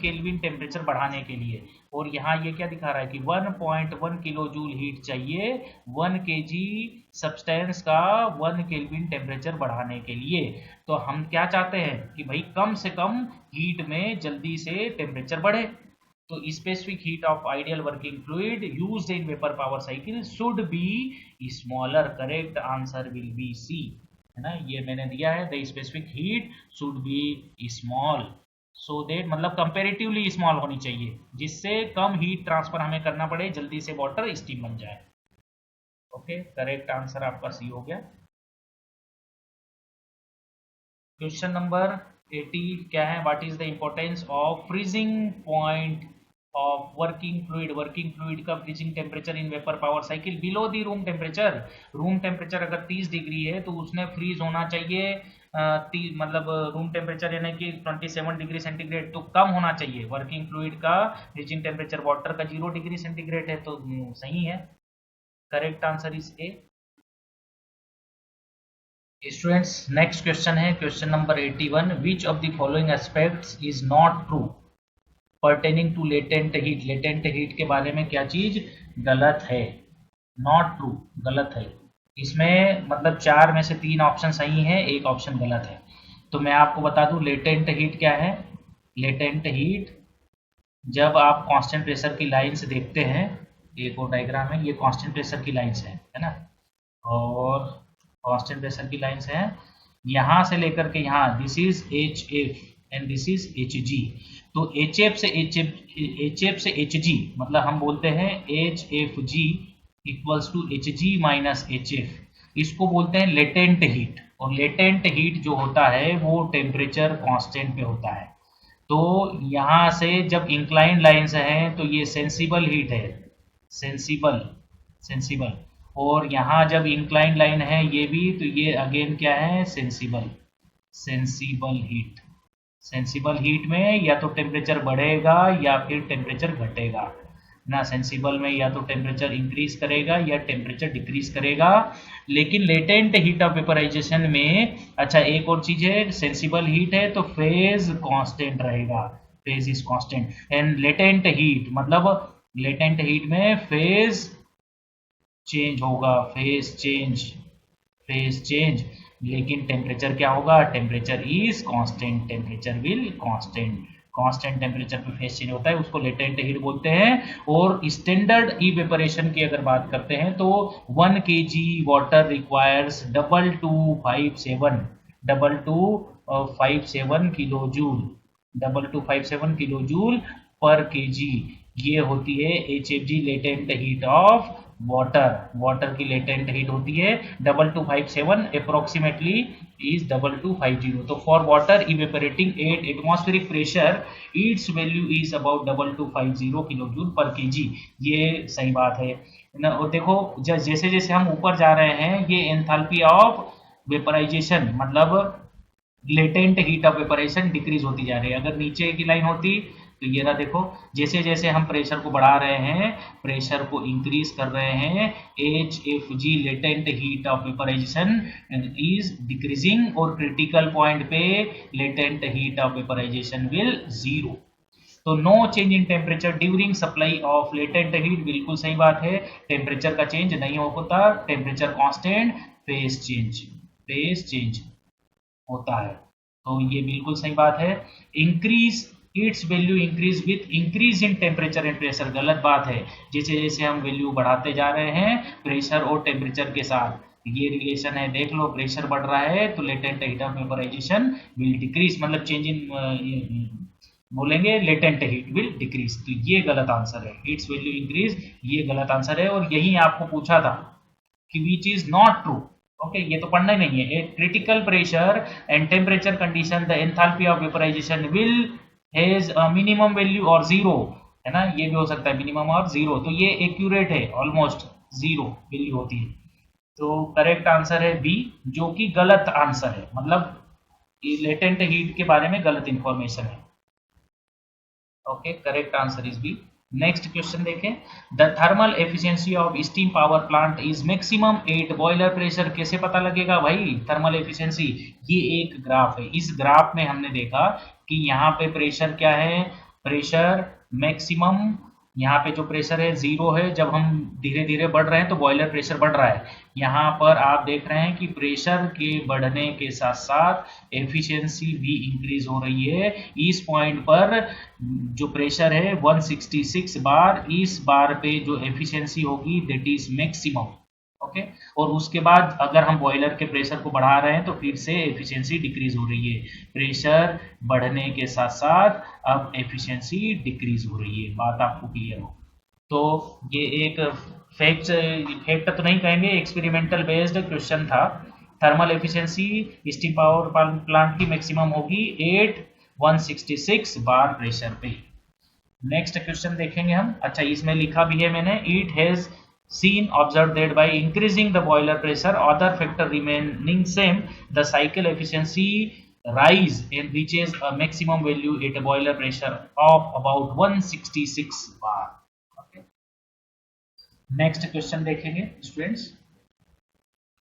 केल्विन टेम्परेचर बढ़ाने के लिए। और यहाँ ये क्या दिखा रहा है कि 1.1 किलो जूल हीट चाहिए 1 केजी सब्सटेंस का 1 केल्विन टेम्परेचर बढ़ाने के लिए। तो हम क्या चाहते हैं कि भाई कम से कम हीट में जल्दी से टेम्परेचर बढ़े। तो specific heat of ideal working fluid used in vapour power cycle should be smaller. Correct answer will be C, है ना, ये मैंने दिया है the specific heat should be small, so that मतलब कंपेरेटिवली स्मॉल होनी चाहिए जिससे कम हीट ट्रांसफर हमें करना पड़े, जल्दी से वाटर स्टीम बन जाए। ओके, करेक्ट आंसर आपका सी हो गया। क्वेश्चन नंबर 80 क्या है? What is the importance of freezing point of working fluid. Working fluid का freezing temperature in vapour power cycle below the room temperature. Room temperature अगर 30 degree है तो उसने फ्रीज होना चाहिए मतलब रूम टेम्परेचर यानी कि 27 डिग्री सेंटीग्रेड तो कम होना चाहिए। वर्किंग फ्लूइड का फ्रीजिंग टेम्परेचर वाटर का 0 डिग्री सेंटीग्रेड है, तो सही है। Correct answer is A. Students next question है question number 81, which of the following aspects is not true pertaining to latent heat. Latent heat के बारे में क्या चीज गलत है? नॉट ट्रू, गलत है। इसमें मतलब 4 में से 3 ऑप्शन सही है, एक ऑप्शन गलत है। तो मैं आपको बता दूं लेटेंट हीट क्या है। लेटेंट हीट जब आप कांस्टेंट प्रेशर की लाइंस देखते हैं, एक और डायग्राम है, ये कांस्टेंट प्रेशर की लाइंस है ना, और कांस्टेंट प्रेशर की लाइंस है यहाँ से लेकर के यहाँ, this is H F and this is H G. तो एच एफ से एच जी मतलब हम बोलते हैं H F G equals to H G minus H F, इसको बोलते हैं लेटेंट हीट। और लेटेंट हीट जो होता है वो टेम्परेचर कांस्टेंट पे होता है। तो यहाँ से जब इंक्लाइन लाइंस हैं तो ये सेंसिबल हीट है, सेंसिबल सेंसिबल। और यहाँ जब इंक्लाइन लाइन है ये भी, तो ये अगेन क्या है? Sensible, sensible heat. Sensible heat में या तो टेम्परेचर बढ़ेगा या फिर टेम्परेचर घटेगा ना। सेंसिबल में या तो टेम्परेचर इंक्रीज करेगा या टेम्परेचर डिक्रीज करेगा। लेकिन लेटेंट हीट ऑफ वेपराइजेशन में अच्छा एक और चीज है, सेंसिबल हीट है तो फेज कांस्टेंट रहेगा, phase is constant. And latent heat मतलब लेटेंट हीट में फेज चेंज होगा, फेज चेंज, फेज चेंज। लेकिन टेम्परेचर क्या होगा? Temperature is constant, temperature will constant. Constant temperature पे फेज चेंज होता है, उसको लेटेंट हीट बोलते हैं। और स्टैंडर्ड इवेपोरेशन की अगर बात करते हैं तो 1 kg water requires 2257 kilo joule, 2257 kilo joule per KG. ये होती है H F G latent heat of water. Water की लेटेंट हीट होती है 2257, अप्रोक्सीमेटली इज 2250। तो for water evaporating at atmospheric pressure it's value is about 2250 kilo joule per KG. ये सही बात है ना। और देखो जैसे जैसे हम ऊपर जा रहे हैं ये एंथैल्पी ऑफ वेपराइजेशन मतलब लेटेंट हीट ऑफ वेपरेशन डिक्रीज होती जा रही है। अगर नीचे की लाइन होती तो ये ना, देखो जैसे जैसे हम प्रेशर को बढ़ा रहे हैं, प्रेशर को इंक्रीज कर रहे हैं, H F G latent heat of vaporisation is decreasing और क्रिटिकल पॉइंट पे latent heat of vaporisation will 0। तो no change in temperature during supply of latent heat, बिल्कुल सही बात है। टेम्परेचर का चेंज नहीं होता, temperature constant, phase change, phase change. होता है। तो ये बिल्कुल सही बात है। Increase its value increase with increase in temperature and pressure, गलत बात है। जैसे जैसे हम वैल्यू बढ़ाते जा रहे हैं प्रेशर और टेम्परेचर के साथ, ये रिलेशन है देख लो, प्रेशर बढ़ रहा है तो latent heat of vaporisation will decrease, मतलब चेंज इन बोलेंगे लेटेंट हीट विल डिक्रीज, तो ये गलत आंसर है। हीट्स वैल्यू इंक्रीज ये गलत आंसर है, और यही आपको पूछा था कि which is not true. Okay, ये तो पढ़ना ही नहीं है। A critical pressure and temperature condition the enthalpy of vaporisation will has a minimum value और जीरो, है ना, ये भी हो सकता है मिनिमम और जीरो, तो ये एक्यूरेट है, ऑलमोस्ट जीरो वैल्यू होती है। तो करेक्ट आंसर है बी, जो कि गलत आंसर है, मतलब लेटेंट हीट के बारे में गलत इंफॉर्मेशन है। Okay, correct answer is B. Next question देखें, the thermal efficiency of steam power plant is maximum at boiler pressure. कैसे पता लगेगा भाई थर्मल एफिशिएंसी? ये एक ग्राफ है, इस ग्राफ में हमने देखा कि यहाँ पे प्रेशर क्या है, प्रेशर मैक्सिमम, यहाँ पे जो प्रेशर है जीरो है, जब हम धीरे धीरे बढ़ रहे हैं तो बॉयलर प्रेशर बढ़ रहा है। यहाँ पर आप देख रहे हैं कि प्रेशर के बढ़ने के साथ साथ एफिशिएंसी भी इंक्रीज हो रही है। इस पॉइंट पर जो प्रेशर है 166 बार, इस बार पे जो एफिशिएंसी होगी दैट इज मैक्सिमम। ओके, और उसके बाद अगर हम बॉयलर के प्रेशर को बढ़ा रहे हैं तो फिर से एफिशिएंसी डिक्रीज हो रही है। प्रेशर बढ़ने के साथ साथ अब एफिशिएंसी डिक्रीज हो रही है, बात आपको क्लियर हो। तो ये एक फैक्ट फैक्ट तो नहीं कहेंगे, एक्सपेरिमेंटल बेस्ड क्वेश्चन था। Thermal efficiency steam power plant की मैक्सिमम होगी 166 बार प्रेशर पे। नेक्स्ट क्वेश्चन देखेंगे हम। अच्छा, इसमें लिखा भी है मैंने, it has seen observed that by increasing the boiler pressure other factor remaining same the cycle efficiency rise and reaches a maximum value at a boiler pressure of about 166 bar. Okay, next question देखेंगे students.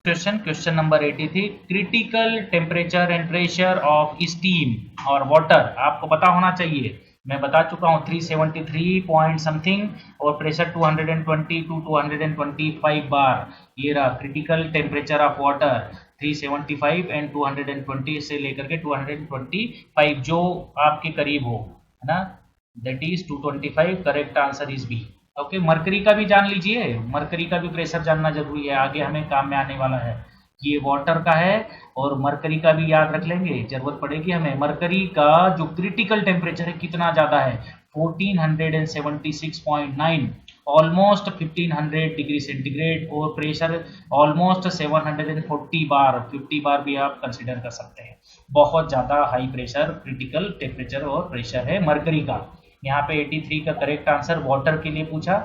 Question number 83, critical temperature and pressure of steam और water आपको पता होना चाहिए। मैं बता चुका हूँ 373 पॉइंट समथिंग और प्रेशर 220 टू 225 बार। ये रहा critical temperature of water 375 and 220 से लेकर के 225 जो आपके करीब हो, है ना, that is 225। Correct answer is B. Okay, mercury का भी जान लीजिए, मरकरी का भी प्रेशर जानना जरूरी है, आगे हमें काम में आने वाला है। ये वाटर का है और मरकरी का भी याद रख लेंगे, जरूरत पड़ेगी हमें। मरकरी का जो क्रिटिकल टेम्परेचर है कितना ज्यादा है, 1476.9, ऑलमोस्ट 1500 डिग्री सेंटीग्रेड, और प्रेशर ऑलमोस्ट 740 बार, 50 बार भी आप कंसिडर कर सकते हैं। बहुत ज्यादा हाई प्रेशर क्रिटिकल टेम्परेचर और प्रेशर है मरकरी का। यहाँ पे 83 का करेक्ट आंसर वाटर के लिए पूछा,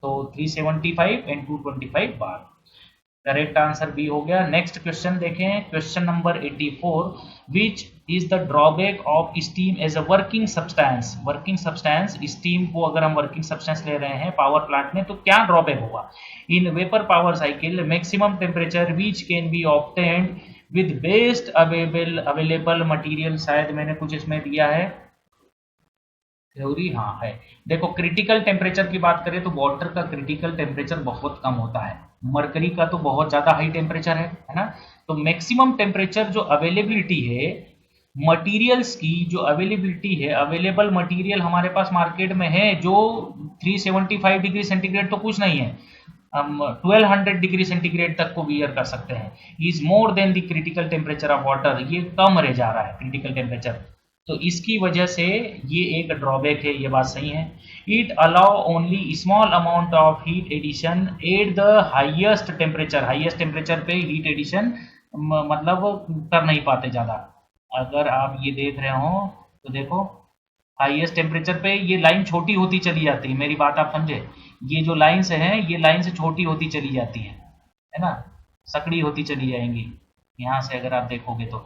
तो 375 and 225 bar. Correct answer B हो गया। नेक्स्ट क्वेश्चन देखें, question number 84, which is the drawback of steam as a working substance. Working substance, steam को अगर हम वर्किंग सब्सटेंस ले रहे हैं पावर प्लांट में तो क्या ड्रॉबैक होगा। इन vapour power cycle maximum temperature which can be obtained with best available material. शायद मैंने कुछ इसमें दिया है थ्योरी, हाँ है। देखो, क्रिटिकल टेम्परेचर की बात करें तो वाटर का क्रिटिकल टेम्परेचर बहुत कम होता है, मरकरी का तो बहुत ज्यादा हाई टेम्परेचर है ना। तो मैक्सिमम टेम्परेचर जो अवेलेबिलिटी है मटेरियल्स की, जो अवेलेबिलिटी है, अवेलेबल मटेरियल हमारे पास मार्केट में है जो 375 डिग्री सेंटीग्रेड तो कुछ नहीं है, हम 1200 डिग्री सेंटीग्रेड तक को वियर कर सकते हैं, is more than the critical temperature of water. ये कम रह जा रहा है क्रिटिकल टेम्परेचर, तो इसकी वजह से ये एक ड्रॉबैक है, ये बात सही है। It allow only small amount of heat addition at the highest temperature. Highest temperature पे हीट एडिशन मतलब कर नहीं पाते ज़्यादा। अगर आप ये देख रहे हो तो देखो, हाईएस्ट टेम्परेचर पे ये लाइन छोटी होती चली जाती है, मेरी बात आप समझे, ये जो लाइन्स हैं ये लाइन से छोटी होती चली जाती है ना, सकड़ी होती चली जाएंगी यहाँ से अगर आप देखोगे तो,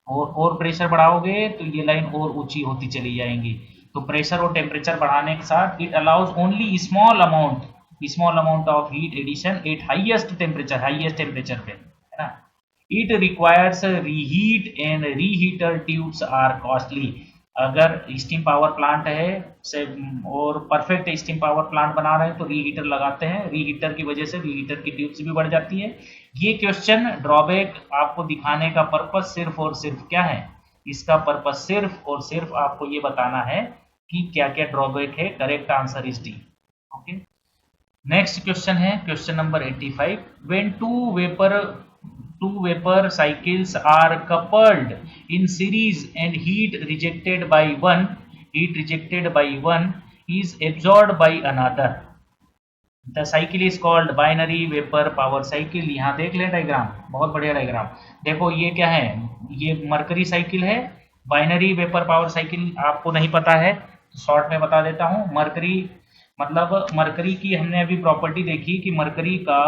और प्रेशर बढ़ाओगे तो ये लाइन और ऊंची होती चली जाएंगी। तो प्रेशर और टेम्परेचर बढ़ाने के साथ it allows only small amount of heat addition at highest temperature पे, है ना। It requires reheat and reheater tubes are costly. अगर स्टीम पावर प्लांट है से और परफेक्ट स्टीम पावर प्लांट बना रहे हैं तो रीहीटर लगाते हैं, रीहीटर की वजह से रीहीटर की ट्यूब्स भी बढ़ जाती है। ये क्वेश्चन ड्रॉबैक आपको दिखाने का पर्पस सिर्फ और सिर्फ क्या है, इसका पर्पस सिर्फ और सिर्फ आपको ये बताना है कि क्या क्या ड्रॉबैक है। Correct answer is D. Okay, next question है question number 85। When two vapor cycles are coupled in series and heat rejected by one is absorbed by another, the cycle is called binary vapor power cycle। यहाँ देख ले diagram, बहुत बढ़िया diagram. देखो ये क्या है, ये मरकरी साइकिल है। बाइनरी वेपर पावर साइकिल आपको नहीं पता है तो शॉर्ट में बता देता हूँ। मरकरी मतलब मरकरी की हमने अभी प्रॉपर्टी देखी कि मरकरी का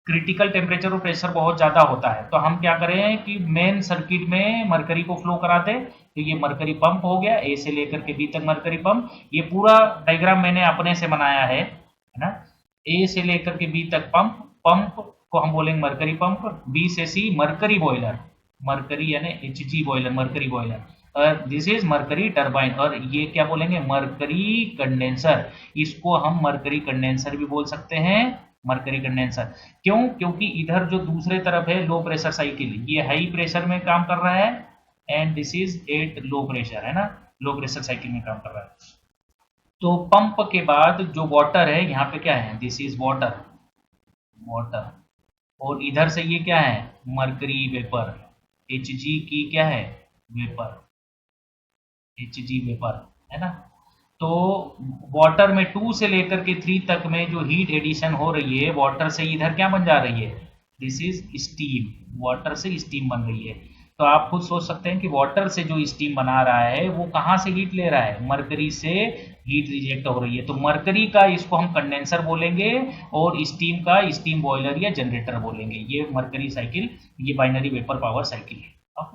क्रिटिकल टेम्परेचर और प्रेशर बहुत ज़्यादा होता है। तो हम क्या करें कि मेन सर्किट में मरकरी को फ्लो कराते, तो ये मरकरी पंप हो गया, ए से लेकर के बी तक मरकरी पंप। ये पूरा डायग्राम मैंने अपने से बनाया है ना। ए से लेकर के बी तक पंप, पंप को हम बोलेंगे मरकरी पंप। बी से सी मरकरी बॉयलर, मरकरी यानी HG बॉयलर, मरकरी बॉयलर। और दिस इज मरकरी टरबाइन। और ये क्या बोलेंगे, मरकरी कंडेंसर। इसको हम मरकरी कंडेंसर भी बोल सकते हैं, मरकरी कंडेंसर। क्यों? क्योंकि इधर जो दूसरे तरफ है लो प्रेशर साइकिल, ये हाई प्रेशर में काम कर रहा है and this is at low pressure, है ना, लो प्रेशर साइकिल में काम कर रहा है। तो पंप के बाद जो वाटर है यहाँ पे क्या है, दिस इज वाटर, वाटर। और इधर से ये क्या है, मरकरी वेपर, Hg की क्या है, वेपर, Hg वेपर, है ना। तो वाटर में 2 से लेकर के 3 तक में जो हीट एडिशन हो रही है वाटर से, इधर क्या बन जा रही है, दिस इज स्टीम, वाटर से स्टीम बन रही है। तो आप खुद सोच सकते हैं कि वाटर से जो स्टीम बना रहा है वो कहाँ से हीट ले रहा है, मरकरी से हीट रिजेक्ट हो रही है। तो मरकरी का इसको हम कंडेंसर बोलेंगे और स्टीम का स्टीम बॉयलर या जनरेटर बोलेंगे। ये मरकरी साइकिल, ये बाइनरी वेपर पावर साइकिल है।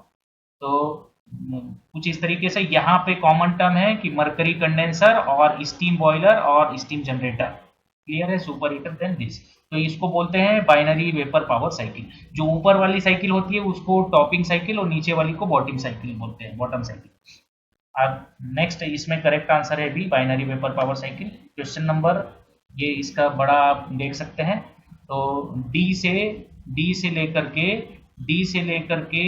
तो कुछ इस तरीके से यहाँ पे कॉमन टर्म है कि मरकरी कंडेंसर और स्टीम बॉयलर और स्टीम जनरेटर। क्लियर है, सुपर हीटर देन दिस। तो इसको बोलते हैं बाइनरी वेपर पावर साइकिल। जो ऊपर वाली साइकिल होती है उसको टॉपिंग साइकिल और नीचे वाली को बॉटम साइकिल बोलते हैं, बॉटम साइकिल। अब नेक्स्ट इसमें करेक्ट आंसर है B, binary vapour power cycle. Question number, ये इसका बड़ा आप देख सकते हैं। तो डी से लेकर के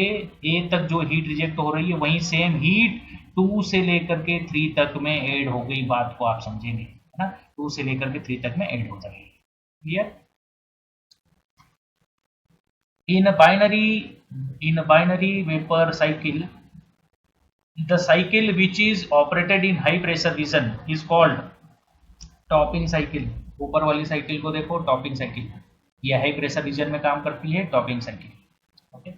ए तक जो हीट रिजेक्ट हो रही है वही सेम हीट 2 से लेकर के 3 तक में ऐड हो गई। बात को आप समझेंगे, है ना, 2 से लेकर के 3 तक में ऐड हो जाएगी। Clear. In binary vapour cycle, the cycle which is operated in high pressure region is called topping cycle. ऊपर वाली साइकिल को देखो, टॉपिंग साइकिल, ये हाई प्रेशर रीजन में काम करती है, topping cycle. Okay,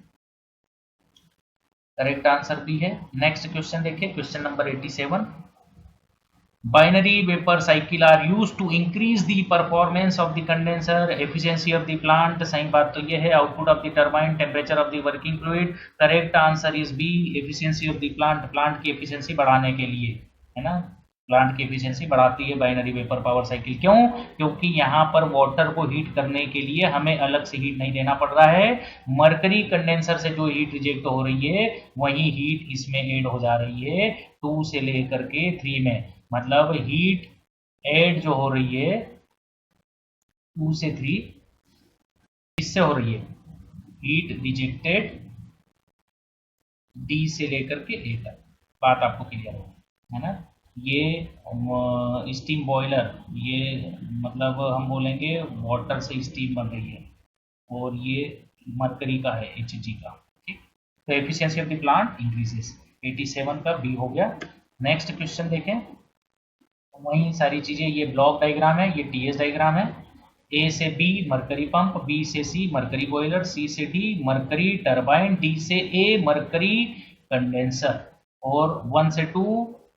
correct answer भी है। नेक्स्ट क्वेश्चन देखिए, question number 87। Binary vapour cycle are use to increase the performance of the condenser, efficiency of the plant. सही बात तो ये है, output of the turbine, temperature of the working fluid. Correct answer is B, efficiency of the plant. Plant की efficiency बढ़ाने के लिए, है ना, प्लांट की एफिशिएंसी बढ़ाती है बाइनरी वेपर पावर साइकिल। क्यों? क्योंकि यहाँ पर वाटर को हीट करने के लिए हमें अलग से हीट नहीं देना पड़ रहा है। मरकरी कंडेंसर से जो हीट रिजेक्ट हो रही है वही हीट इसमें ऐड हो जा रही है 2 से लेकर के 3 में। मतलब हीट ऐड जो हो रही है 2 से 3 इससे हो रही है, हीट रिजेक्टेड डी से लेकर के ए तक। बात आपको क्लियर है ना। ये स्टीम बॉयलर, ये मतलब हम बोलेंगे वाटर से स्टीम बन रही है और ये मरकरी का है, Hg का। ठीक, तो efficiency of the plant increases. 87 का बी हो गया। नेक्स्ट क्वेश्चन देखें, वही सारी चीजें, ये ब्लॉक डायग्राम है, ये टीएस डायग्राम है। ए से बी मरकरी पंप, बी से सी मरकरी बॉयलर, सी से डी मरकरी टरबाइन, डी से ए मरकरी कंडेंसर, और 1 से 2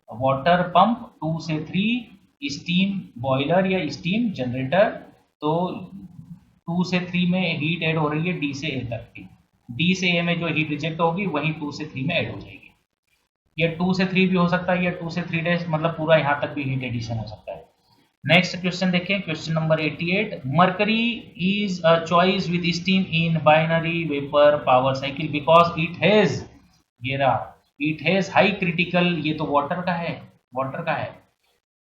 वाटर पंप, 2 से 3 स्टीम बॉयलर या स्टीम जनरेटर। तो 2 से 3 में हीट ऐड हो रही है डी से ए तक की। डी से ए में जो हीट रिजेक्ट होगी वही 2 से 3 में ऐड हो जाएगी। ये 2 से 3 भी हो सकता है, या 2 से 3 डैश, मतलब पूरा यहाँ तक भी हीट एडिशन हो सकता है। नेक्स्ट क्वेश्चन देखें, question number 88। Mercury is a choice with steam in binary vapour power cycle because it has, ये रहा, इट हैज हाई क्रिटिकल, ये तो वाटर का है, वाटर का है।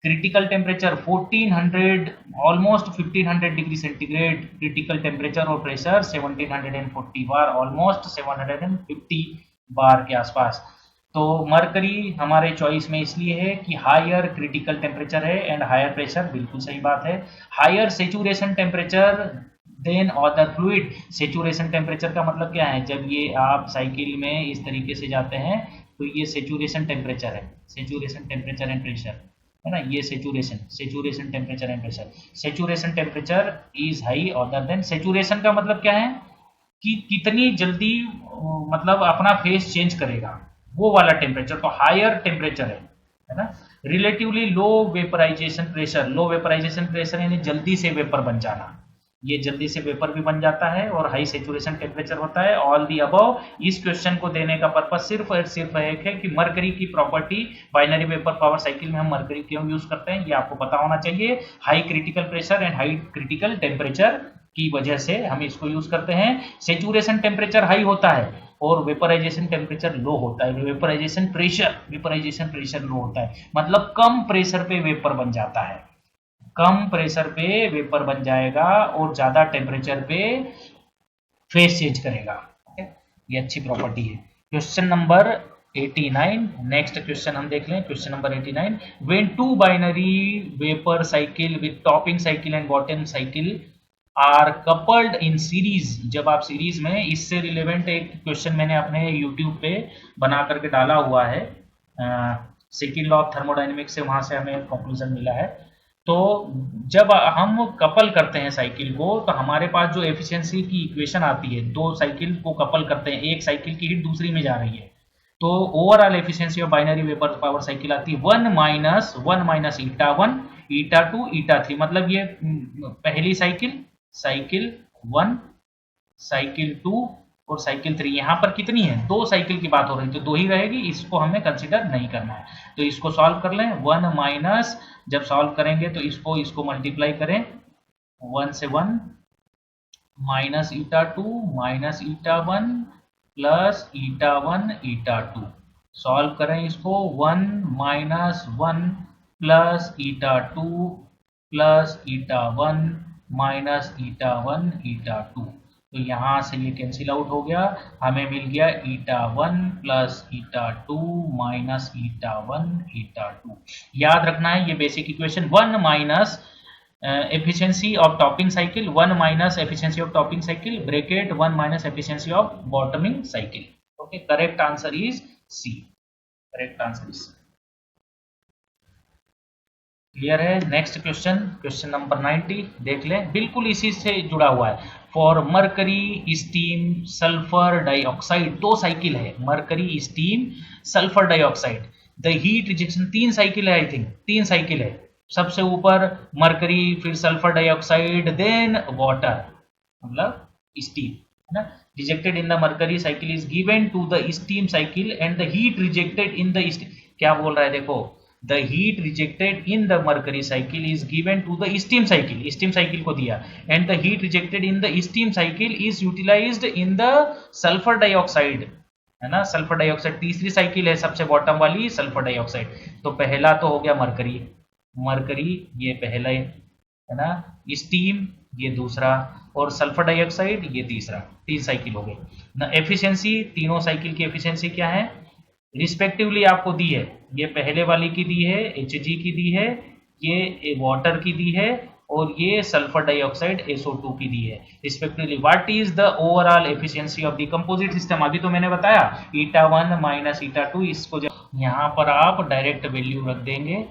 Critical temperature 1400, almost 1500 degree centigrade critical temperature, और प्रेशर 1740 बार, ऑलमोस्ट 750 बार के आसपास। तो मरकरी हमारे चॉइस में इसलिए है कि हायर क्रिटिकल टेम्परेचर है एंड हायर प्रेशर, बिल्कुल सही बात है। Higher saturation temperature than other fluid, saturation temperature का मतलब क्या है, जब ये आप साइकिल में इस तरीके से जाते हैं तो ये सेचुरेशन टेम्परेचर है, सेचुरेशन टेम्परेचर एंड प्रेशर है ना, ये saturation temperature and pressure. Saturation temperature is high other than, saturation का मतलब क्या है कि कितनी जल्दी मतलब अपना फेस चेंज करेगा, वो वाला टेम्परेचर, तो हायर टेम्परेचर है ना। रिलेटिवली लो वेपराइजेशन प्रेशर, लो वेपराइजेशन प्रेशर यानी जल्दी से वेपर बन जाना, ये जल्दी से वेपर भी बन जाता है, और हाई सेचुरेशन टेम्परेचर होता है। ऑल दी अबव, इस क्वेश्चन को देने का पर्पस सिर्फ और सिर्फ एक है कि मरकरी की property, binary vapour power cycle में हम मरकरी क्यों यूज करते हैं, ये आपको पता होना चाहिए। High critical pressure and high critical temperature की वजह से हम इसको यूज करते हैं। सेचुरेशन टेम्परेचर हाई होता है और वेपराइजेशन टेम्परेचर लो होता है, वेपराइजेशन प्रेशर लो होता है, मतलब कम प्रेशर पे वेपर बन जाता है, कम प्रेशर पे वेपर बन जाएगा और ज्यादा टेम्परेचर पे फेस चेंज करेगा। ये अच्छी प्रॉपर्टी है। क्वेश्चन नंबर 89, नेक्स्ट क्वेश्चन हम देख लें, question number 89, when to binary vapour cycle with topping cycle and bottom cycle are coupled in series, जब आप सीरीज में, इससे रिलेवेंट एक क्वेश्चन मैंने अपने यूट्यूब पे बना करके डाला हुआ है, सेकंड लॉ ऑफ थर्मोडायनेमिक्स से, वहां से हमें कंक्लूजन मिला है। तो जब हम कपल करते हैं साइकिल को, तो हमारे पास जो एफिशिएंसी की इक्वेशन आती है, दो साइकिल को कपल करते हैं, एक साइकिल की हीट दूसरी में जा रही है, तो overall efficiency of binary vapour power cycle आती है 1 - ईटा 1 ईटा 2 ईटा 3, मतलब ये पहली साइकिल, साइकिल 1, साइकिल 2 और साइकिल 3, यहाँ पर कितनी है, दो साइकिल की बात हो रही है, तो दो ही रहेगी, इसको हमें कंसिडर नहीं करना है। तो इसको सॉल्व कर लें, 1 माइनस, जब सॉल्व करेंगे तो इसको मल्टीप्लाई करें, 1 से 1 minus eta 2 minus eta 1 plus eta 1 eta 2, solve करें इसको, 1 minus 1 plus eta 2 plus eta 1 minus eta 1 eta 2, तो यहाँ से ये कैंसिल आउट हो गया, हमें मिल गया ईटा 1 plus eta 2 minus eta 1 eta 2। याद रखना है ये basic equation, 1 minus efficiency of topping cycle, 1 minus efficiency of topping cycle, bracket 1 minus efficiency of bottoming cycle. Okay, correct answer is C. Correct answer is C. Clear है। Next question, question number 90 देख लें, बिल्कुल इसी से जुड़ा हुआ है। For mercury steam sulphur dioxide, दो साइकिल है, mercury steam sulphur dioxide, the heat rejection, तीन साइकिल है, आई थिंक तीन साइकिल है, सबसे ऊपर मरकरी, फिर सल्फर डाइऑक्साइड, देन वाटर, मतलब स्टीम है ना। Rejected in the mercury cycle is given to the steam cycle and the heat rejected in the, क्या बोल रहा है देखो, the heat rejected in the mercury cycle is given to the steam cycle को दिया, and the heat rejected in the steam cycle is utilized in the sulfur dioxide, है ना, sulphur dioxide तीसरी साइकिल है, सबसे बॉटम वाली sulphur dioxide. तो पहला तो हो गया मरकरी ये पहला है ना, स्टीम ये दूसरा, और सल्फर डाइऑक्साइड ये तीसरा, तीन साइकिल हो गए ना। एफिशिएंसी, तीनों साइकिल की एफिशिएंसी क्या है रिस्पेक्टिवली आपको दी है, ये पहले वाली की दी है, Hg की दी है, ये वाटर की दी है, और ये सल्फर डाइऑक्साइड SO2 की दी है respectively. What is the overall efficiency of the composite system, अभी तो मैंने बताया ईटा 1 माइनस ईटा 2, इसको जब यहाँ पर आप डायरेक्ट वैल्यू रख देंगे,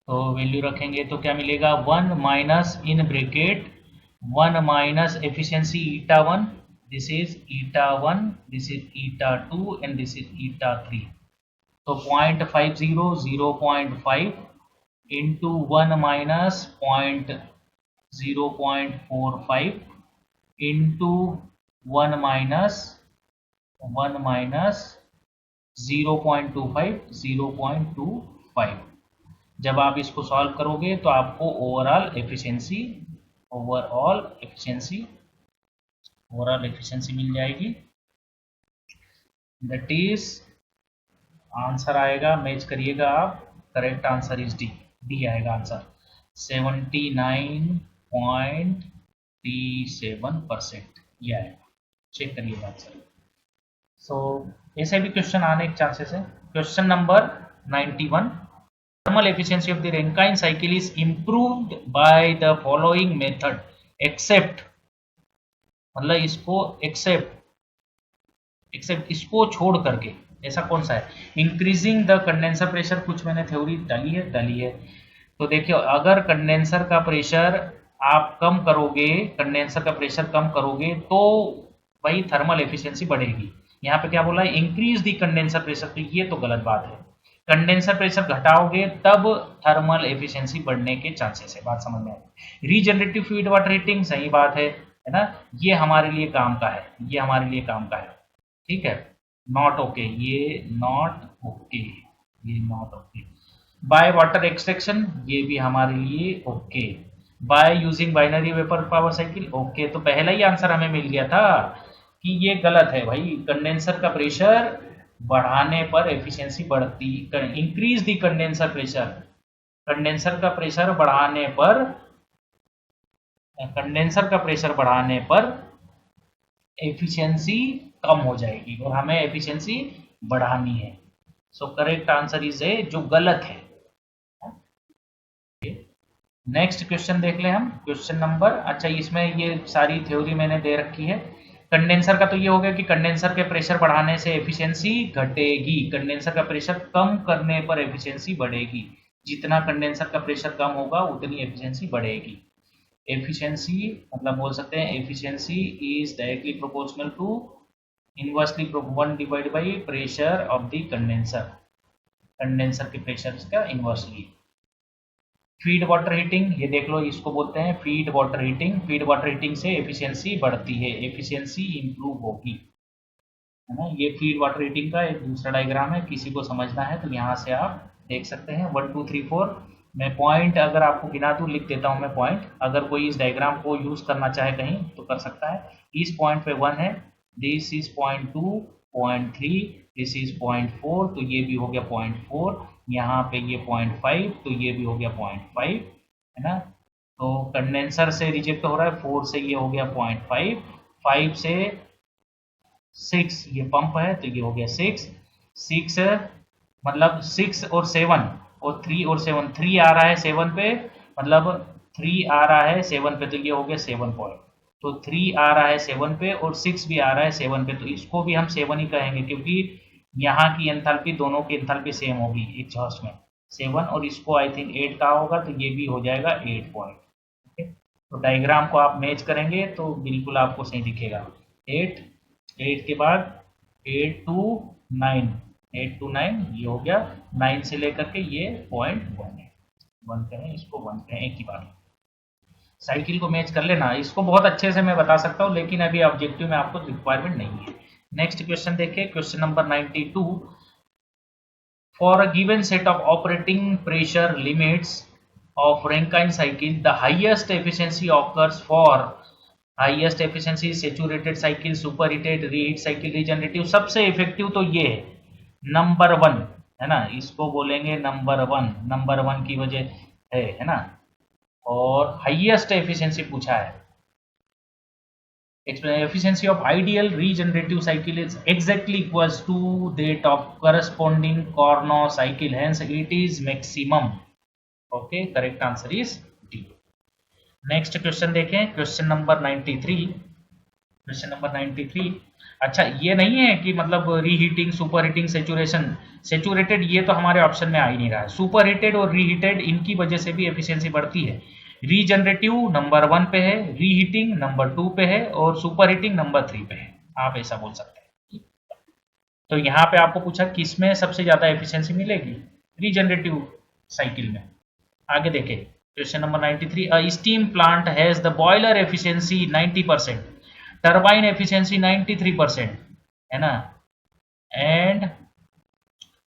तो वैल्यू रखेंगे तो क्या मिलेगा, 1 minus in bracket 1 minus efficiency eta 1, this is eta 1, this is eta 2 and this is eta 3, तो 0.50 0.5 into 1 minus 0.45 into 1 minus 0.25 0.25, जब आप इसको सॉल्व करोगे तो आपको ओवरऑल एफिशिएंसी मिल जाएगी, दैट इज आंसर आएगा, मैच करिएगा आप। Correct answer is D, D आएगा आंसर। 79.37% ये आएगा, चेक करिएगा आंसर। सो ऐसे भी क्वेश्चन आने के चांसेस है। Question number 91, thermal efficiency of the Rankine cycle is improved by the following method except, मतलब इसको एक्सेप्ट इसको छोड़ करके, ऐसा कौन सा है? इंक्रीजिंग द कंडेंसर प्रेशर, कुछ मैंने थ्योरी डाली है। तो देखिए, अगर कंडेंसर का प्रेशर आप कम करोगे, कंडेंसर का प्रेशर कम करोगे तो वही थर्मल एफिशिएंसी बढ़ेगी। यहाँ पे क्या बोला है? इंक्रीज दी कंडेंसर प्रेशर, तो ये तो गलत बात है। कंडेंसर प्रेशर घटाओगे तब थर्मल एफिशिएंसी बढ़ने के चांसेस है। बात समझ में आई? रीजनरेटिव फीड वाटर हीटिंग, सही बात है ना? ये हमारे लिए काम का है, ये हमारे लिए काम का है, ठीक है। नॉट ओके, ये नॉट ओके, ये not okay. By water extraction, ये भी हमारे लिए okay. By using binary vapour power cycle, okay. तो पहला ही आंसर हमें मिल गया था कि ये गलत है भाई। कंडेंसर का प्रेशर बढ़ाने पर एफिशिएंसी बढ़ती, increase the condenser pressure, condenser का प्रेशर बढ़ाने पर, कंडेंसर का प्रेशर बढ़ाने पर एफिशिएंसी कम हो जाएगी और हमें एफिशिएंसी बढ़ानी है। सो करेक्ट आंसर इज ए, जो गलत है। नेक्स्ट क्वेश्चन देख ले हम, क्वेश्चन नंबर, अच्छा इसमें ये सारी थ्योरी मैंने दे रखी है। कंडेंसर का तो ये हो गया कि कंडेंसर के प्रेशर बढ़ाने से एफिशिएंसी घटेगी, कंडेंसर का प्रेशर कम करने पर एफिशिएंसी बढ़ेगी। जितना कंडेंसर का प्रेशर कम होगा उतनी एफिशिएंसी बढ़ेगी। एफिशिएंसी मतलब बोल सकते हैं efficiency is directly proportional to inversely 1 divide by pressure of the condenser, condenser के प्रेशर का इनवर्सली। फीड वाटर हीटिंग, ये देख लो, इसको बोलते हैं feed water heating. Feed water heating से एफिशिएंसी बढ़ती है, एफिशिएंसी इंप्रूव होगी, है ना। ये फीड वाटर हीटिंग का एक दूसरा डायग्राम है, किसी को समझना है तो यहाँ से आप देख सकते हैं। 1 2 3 4 मैं पॉइंट अगर आपको गिना दूँ, लिख देता हूँ मैं पॉइंट, अगर कोई इस डायग्राम को यूज करना चाहे कहीं तो कर सकता है। इस पॉइंट पे 1 है, this is point 2, point 3, this is point 4, तो ये भी हो गया पॉइंट 4, यहाँ पे ये पॉइंट 5, तो ये भी हो गया पॉइंट 5, है ना। तो कंडेंसर से रिजेक्ट हो रहा है, 4 से ये हो गया पॉइंट 5, 5 से 6 ये पंप है तो ये हो गया 6, 6 मतलब 6 और 7 और 3 और 7, 3 आ रहा है 7 पे, मतलब 3 आ रहा है 7 पे, तो ये हो गया 7 पॉइंट। तो 3 आ रहा है 7 पे और 6 भी आ रहा है 7 पे, तो इसको भी हम 7 ही कहेंगे क्योंकि यहाँ की एंथैल्पी, दोनों की एंथैल्पी सेम होगी एग्जॉस्ट में, 7, और इसको आई थिंक 8 का होगा, तो ये भी हो जाएगा 8 पॉइंट। ओके, तो डायग्राम को आप मैच करेंगे तो बिल्कुल आपको सही दिखेगा। 8 के बाद 8 to 9, 8 to 9 ये हो गया, 9 से लेकर के ये पॉइंट 1 है, 1 कहें इसको, 1 कहें, एक ही बात। साइकिल को मैच कर लेना, इसको बहुत अच्छे से मैं बता सकता हूँ, लेकिन अभी ऑब्जेक्टिव में आपको रिक्वायरमेंट नहीं है। नेक्स्ट क्वेश्चन देखिए, question number 92, for a given set of operating pressure limits of Rankine cycle, the highest efficiency occurs for, highest efficiency saturated cycle, superheated, reheat cycle, regenerative. सबसे इफेक्टिव तो ये है number 1, है ना, इसको बोलेंगे नंबर 1, नंबर 1 की वजह है ना। और हाईएस्ट एफिशिएंसी पूछा है। Efficiency of ideal regenerative cycle is exactly equals to that of corresponding Carnot cycle, hence it is maximum. Okay, correct answer is D. Next question देखें, क्वेश्चन नंबर 93, क्वेश्चन नंबर 93। अच्छा, ये नहीं है कि मतलब reheating, superheating, saturation, saturated ये तो हमारे ऑप्शन में आ ही नहीं रहा है। सुपरहीटेड और रीहीटेड इनकी वजह से भी एफिशिएंसी बढ़ती है। रीजनरेटिव नंबर 1 पे है, रीहीटिंग नंबर 2 पे है और सुपरहीटिंग नंबर 3 पे है, आप ऐसा बोल सकते हैं। तो यहाँ पे आपको पूछा किसमें सबसे ज्यादा एफिशिएंसी मिलेगी? रीजनरेटिव साइकिल में। आगे देखें, question number 93, a stem plant has the boiler efficiency 90%, turbine efficiency 93%, है ना, एंड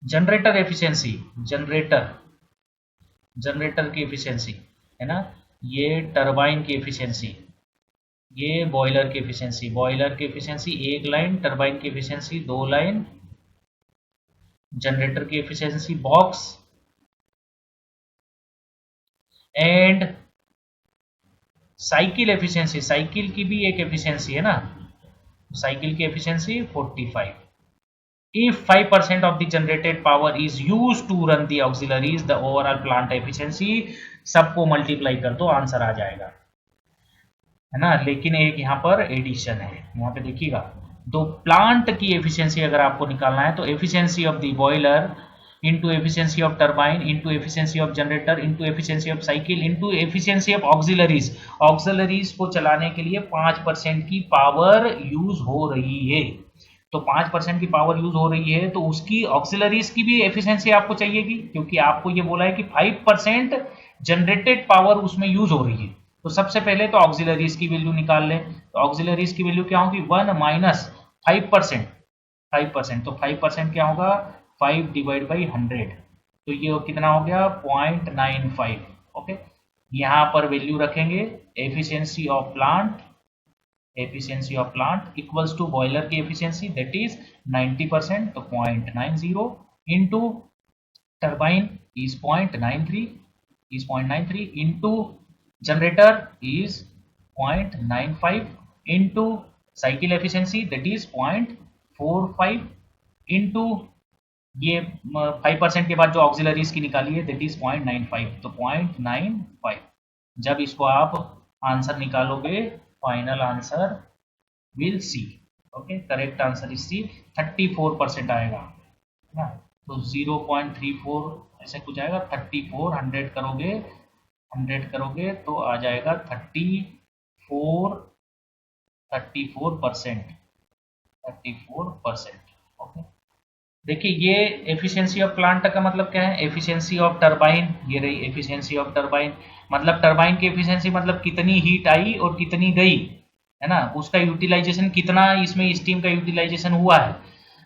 जनरेटर एफिशिएंसी, जनरेटर की एफिशिएंसी, है ना, ये टरबाइन की एफिशिएंसी, ये बॉयलर की एफिशिएंसी, बॉयलर की एफिशिएंसी 1 लाइन, टरबाइन की एफिशिएंसी 2 लाइन, जनरेटर की efficiency box and cycle efficiency, cycle की भी एक एफिशिएंसी है ना, साइकिल की efficiency 45। If 5% of the generated power is used to run the auxiliaries, the overall plant efficiency, सबको मल्टीप्लाई कर दो आंसर आ जाएगा, है ना। लेकिन एक यहाँ पर एडिशन है, यहाँ पे देखिएगा, तो प्लांट की एफिशिएंसी अगर आपको निकालना है तो efficiency of the boiler into efficiency of turbine into efficiency of generator into efficiency of cycle into efficiency of auxiliaries, auxiliaries को चलाने के लिए 5% की पावर यूज हो रही है। तो 5% की पावर यूज हो रही है तो उसकी ऑक्सिलरीज की भी एफिशिएंसी आपको चाहिएगी, क्योंकि आपको ये बोला है कि 5% जनरेटेड पावर उसमें यूज हो रही है। तो सबसे पहले तो ऑक्सिलरीज की वैल्यू निकाल लें, तो ऑक्सिलरीज की वैल्यू क्या होगी, 1 माइनस 5%, 5%, तो 5% क्या होगा, 5 डिवाइड बाई 100, तो ये कितना हो गया 0.95। ओके, यहाँ पर वैल्यू रखेंगे efficiency of plant, efficiency of plant equals to boiler की एफिशिएंसी दैट इज 90%, तो 0.90 into turbine is 0.93 into generator is 0.95 into cycle efficiency that is 0.45 into ये 5% के बाद जो ऑक्सिलरीज की निकाली है दैट इज 0.95, तो 0.95। जब इसको आप आंसर निकालोगे final answer will C, okay, correct answer is C, 34% आएगा ना, तो 0.34 ऐसे कुछ आएगा, 34 100 करोगे, 100 करोगे तो आ जाएगा 34%, 34%। ओके, देखिए ये एफिशिएंसी ऑफ प्लांट का मतलब क्या है, एफिशिएंसी ऑफ टरबाइन, ये रही एफिशिएंसी ऑफ टरबाइन, मतलब टरबाइन की एफिशिएंसी मतलब कितनी हीट आई और कितनी गई, है ना, उसका यूटिलाइजेशन कितना, इसमें स्टीम का यूटिलाइजेशन हुआ है।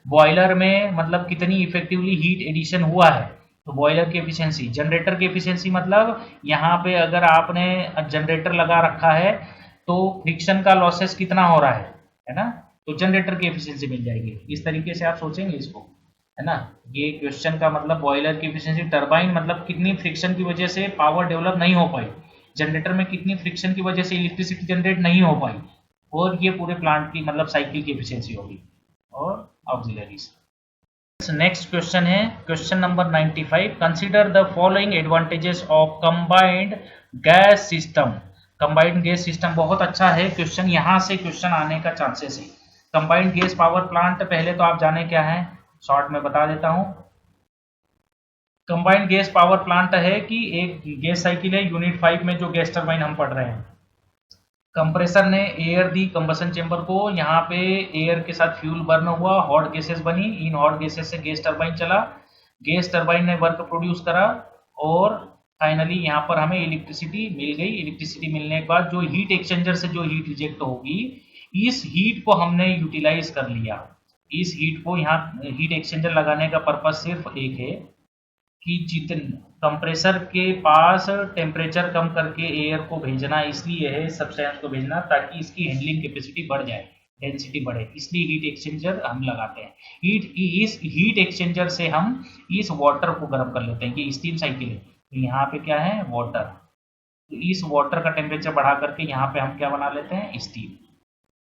बॉयलर में मतलब कितनी इफेक्टिवली हीट एडिशन हुआ है, तो बॉयलर की एफिशिएंसी। जनरेटर की एफिशिएंसी मतलब यहाँ पे अगर आपने जनरेटर लगा रखा है तो फ्रिक्शन का लॉसेस कितना हो रहा है ना, तो जनरेटर की एफिशिएंसी मिल जाएगी। इस तरीके से आप सोचेंगे इसको, है ना। ये क्वेश्चन का मतलब बॉयलर की एफिशिएंसी, टरबाइन मतलब कितनी फ्रिक्शन की वजह से पावर डेवलप नहीं हो पाई, जनरेटर में कितनी फ्रिक्शन की वजह से इलेक्ट्रिसिटी जनरेट नहीं हो पाई, और ये पूरे प्लांट की मतलब साइकिल की एफिशिएंसी होगी और ऑक्सिलरीज। नेक्स्ट क्वेश्चन है question number 95, consider the following advantages of combined gas system. Combined gas system बहुत अच्छा है क्वेश्चन, यहाँ से क्वेश्चन आने का चांसेस है। कंबाइंड गैस पावर प्लांट पहले तो आप जाने क्या है, शॉर्ट में बता देता हूं। कंबाइंड गैस पावर प्लांट है कि एक गैस साइकिल है, यूनिट 5 में जो गैस टरबाइन हम पढ़ रहे हैं, कंप्रेसर ने एयर दी कंबसन चेंबर को, यहाँ पे एयर के साथ फ्यूल बर्न हुआ, हॉट गैसेस बनी, इन हॉट गैसेस से गैस टरबाइन चला, गैस टरबाइन ने वर्क प्रोड्यूस करा और फाइनली यहाँ पर हमें इलेक्ट्रिसिटी मिल गई। इलेक्ट्रिसिटी मिलने के बाद जो हीट एक्सचेंजर से जो हीट रिजेक्ट होगी, इस हीट को हमने यूटिलाइज कर लिया। इस हीट को यहाँ हीट एक्सचेंजर लगाने का पर्पज सिर्फ एक है कि जितने कंप्रेसर के पास टेम्परेचर कम करके एयर को भेजना, इसलिए है सब्सटेंस को भेजना ताकि इसकी हैंडलिंग कैपेसिटी बढ़ जाए, डेंसिटी बढ़े, इसलिए हीट एक्सचेंजर हम लगाते हैं। इस हीट एक्सचेंजर से हम इस वाटर को गर्म कर लेते हैं। ये स्टीम साइकिल है, तो यहाँ पे क्या है वाटर, तो इस वाटर का टेम्परेचर बढ़ा करके यहाँ पे हम क्या बना लेते हैं स्टीम।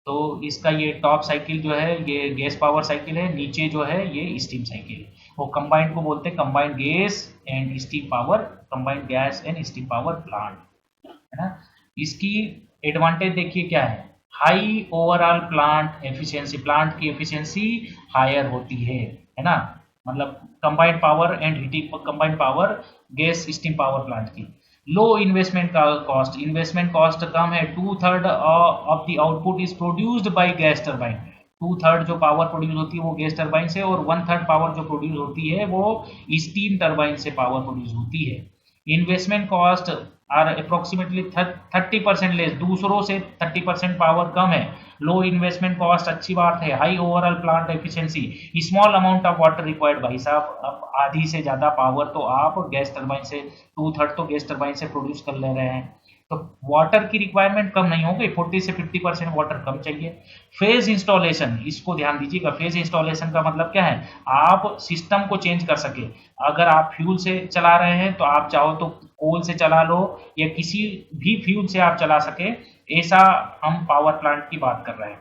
तो इसका ये टॉप साइकिल जो है ये गैस पावर साइकिल है, नीचे जो है ये स्टीम साइकिल है। वो कंबाइंड को बोलते हैं combined gas and steam power, combined gas and steam power plant, है ना। इसकी एडवांटेज देखिए क्या है, high overall plant efficiency, plant की एफिशिएंसी हायर होती है ना, मतलब combined power and heating, combined power gas steam power plant की। लो इन्वेस्टमेंट कॉस्ट, इन्वेस्टमेंट कॉस्ट कम है, 2/3 of the output is produced by gas turbine, 2/3 जो पावर प्रोड्यूस होती है वो गैस टरबाइन से, और 1/3 पावर जो प्रोड्यूस होती है वो स्टीम टरबाइन से पावर प्रोड्यूस होती है। Investment cost are approximately 30% less, दूसरों से 30% पावर कम है। लो इन्वेस्टमेंट कॉस्ट अच्छी बात है। High overall plant efficiency, small amount of water required, भाई साहब अब आधी से ज्यादा पावर तो आप गैस टरबाइन से, 2/3 तो गैस टरबाइन से प्रोड्यूस कर ले रहे हैं, तो वाटर की रिक्वायरमेंट कम नहीं होगी, 40 से 50% वाटर कम चाहिए। फेज इंस्टॉलेशन, इसको ध्यान दीजिएगा, फेज इंस्टॉलेशन का मतलब क्या है, आप सिस्टम को चेंज कर सके। अगर आप फ्यूल से चला रहे हैं तो आप चाहो तो कोल से चला लो या किसी भी फ्यूल से आप चला सके, ऐसा हम पावर प्लांट की बात कर रहे हैं।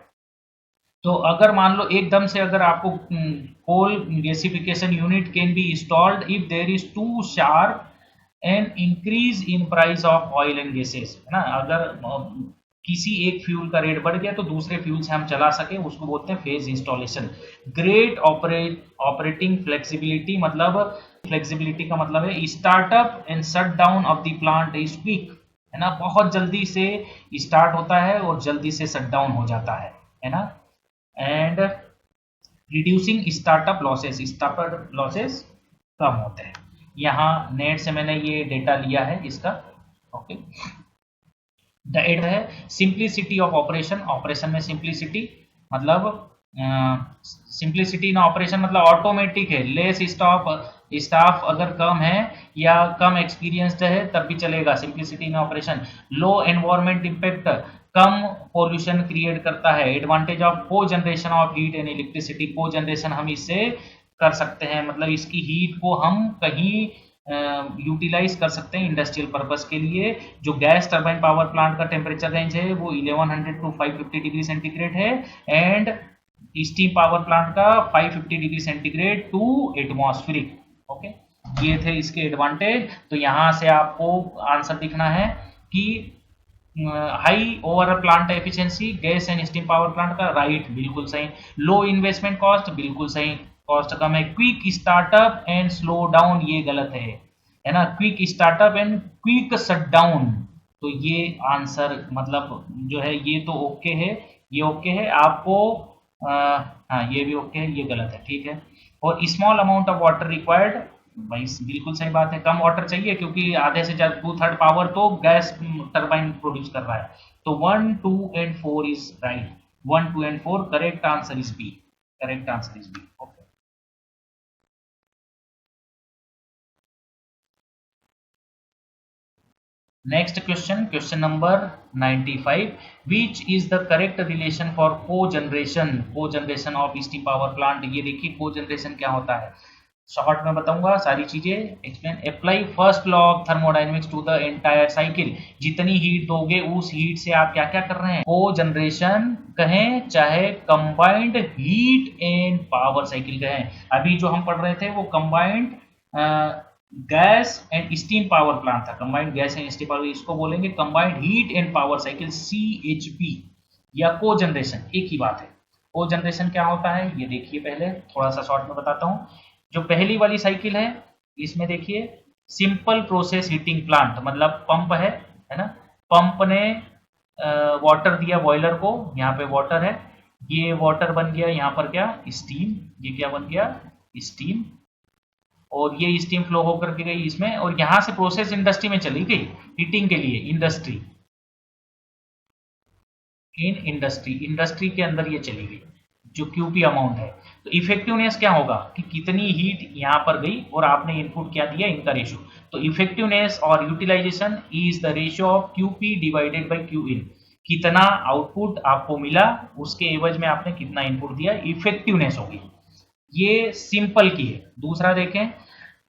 तो अगर मान लो एकदम से अगर आपको coal gasification unit can be installed if there is to sharp and increase in price of oil and gases, है ना। अगर किसी एक फ्यूल का रेट बढ़ गया तो दूसरे फ्यूल से हम चला सके, उसको बोलते हैं phase installation. Great operating flexibility, मतलब फ्लेक्सिबिलिटी का मतलब है startup and shut down of the plant is quick, है ना। बहुत जल्दी से स्टार्ट होता है और जल्दी से शट डाउन हो जाता है ना। एंड रिड्यूसिंग स्टार्टअप लॉसेस कम होते हैं। यहाँ नेट से मैंने ये डेटा लिया है इसका, ओके। द एड है सिंप्लिसिटी ऑफ ऑपरेशन, ऑपरेशन में सिंप्लिसिटी मतलब सिंप्लिसिटी इन ऑपरेशन मतलब ऑटोमेटिक है, लेस स्टाफ अगर कम है या कम एक्सपीरियंस्ड है तब भी चलेगा, सिंप्लिसिटी इन ऑपरेशन। लो एनवायरमेंट इम्पैक्ट, कम पोल्यूशन क्रिएट करता है। एडवांटेज ऑफ को generation of heat and electricity, को जनरेशन हम इससे कर सकते हैं, मतलब इसकी हीट को हम कहीं यूटिलाइज कर सकते हैं इंडस्ट्रियल पर्पस के लिए। जो गैस टर्बाइन पावर प्लांट का टेम्परेचर रेंज है वो 1100 टू 550 डिग्री सेंटीग्रेड है, एंड स्टीम पावर प्लांट का 550 degree centigrade to atmospheric, okay. ये थे इसके एडवांटेज। तो यहां से आपको आंसर दिखना है कि high over plant efficiency gas and steam power plant का, राइट, बिल्कुल सही। लो इन्वेस्टमेंट कॉस्ट, बिल्कुल सही, कॉस्ट कम है। Quick startup and slow down, ये गलत है ना। Quick startup and quick shut down, तो ये आंसर मतलब जो है ये तो ओके है, ये ओके है आपको। हाँ ये भी ओके है, ये गलत है, ठीक है। और small amount of water required, भाई बिल्कुल सही बात है, कम वाटर चाहिए क्योंकि आधे से ज्यादा 2/3 पावर तो गैस टरबाइन प्रोड्यूस कर रहा है। तो 1, 2 and 4 is right, 1, 2 and 4 correct answer is B, correct answer is B, okay. Next question, question number 95. Which is the correct relation for cogeneration? Cogeneration of steam power plant. ये देखिए cogeneration क्या होता है, short में बताऊंगा सारी चीजें। Explain, apply first law of thermodynamics to the entire cycle. जितनी हीट दोगे उस हीट से आप क्या क्या कर रहे हैं, कोजनरेशन कहें चाहे combined heat and power cycle कहें। अभी जो हम पढ़ रहे थे वो combined gas and steam power plant था, combined gas and steam power, इसको बोलेंगे combined heat and power cycle, CHP, या कोजनरेशन, एक ही बात है। कोजनरेशन क्या होता है ये देखिए, पहले थोड़ा सा शॉर्ट में बताता हूँ। जो पहली वाली साइकिल है इसमें देखिए सिंपल प्रोसेस हीटिंग प्लांट, मतलब पंप है ना। पंप ने वाटर दिया बॉयलर को, यहाँ पे वाटर है, ये वाटर बन गया यहाँ पर क्या, स्टीम, ये क्या बन गया, स्टीम, और ये स्टीम फ्लो होकर के गई इसमें, और यहां से प्रोसेस इंडस्ट्री में चली गई हीटिंग के लिए। इंडस्ट्री, इन इंडस्ट्री के अंदर ये चली गई जो क्यूपी अमाउंट है। तो इफेक्टिवनेस क्या होगा कि कितनी हीट यहाँ पर गई और आपने इनपुट क्या दिया, इनका रेशियो। तो इफेक्टिवनेस और utilisation is the ratio of QP divided by Q in. कितना आउटपुट आपको मिला उसके एवज में आपने कितना इनपुट दिया, इफेक्टिवनेस होगी। ये सिंपल की है। दूसरा देखें,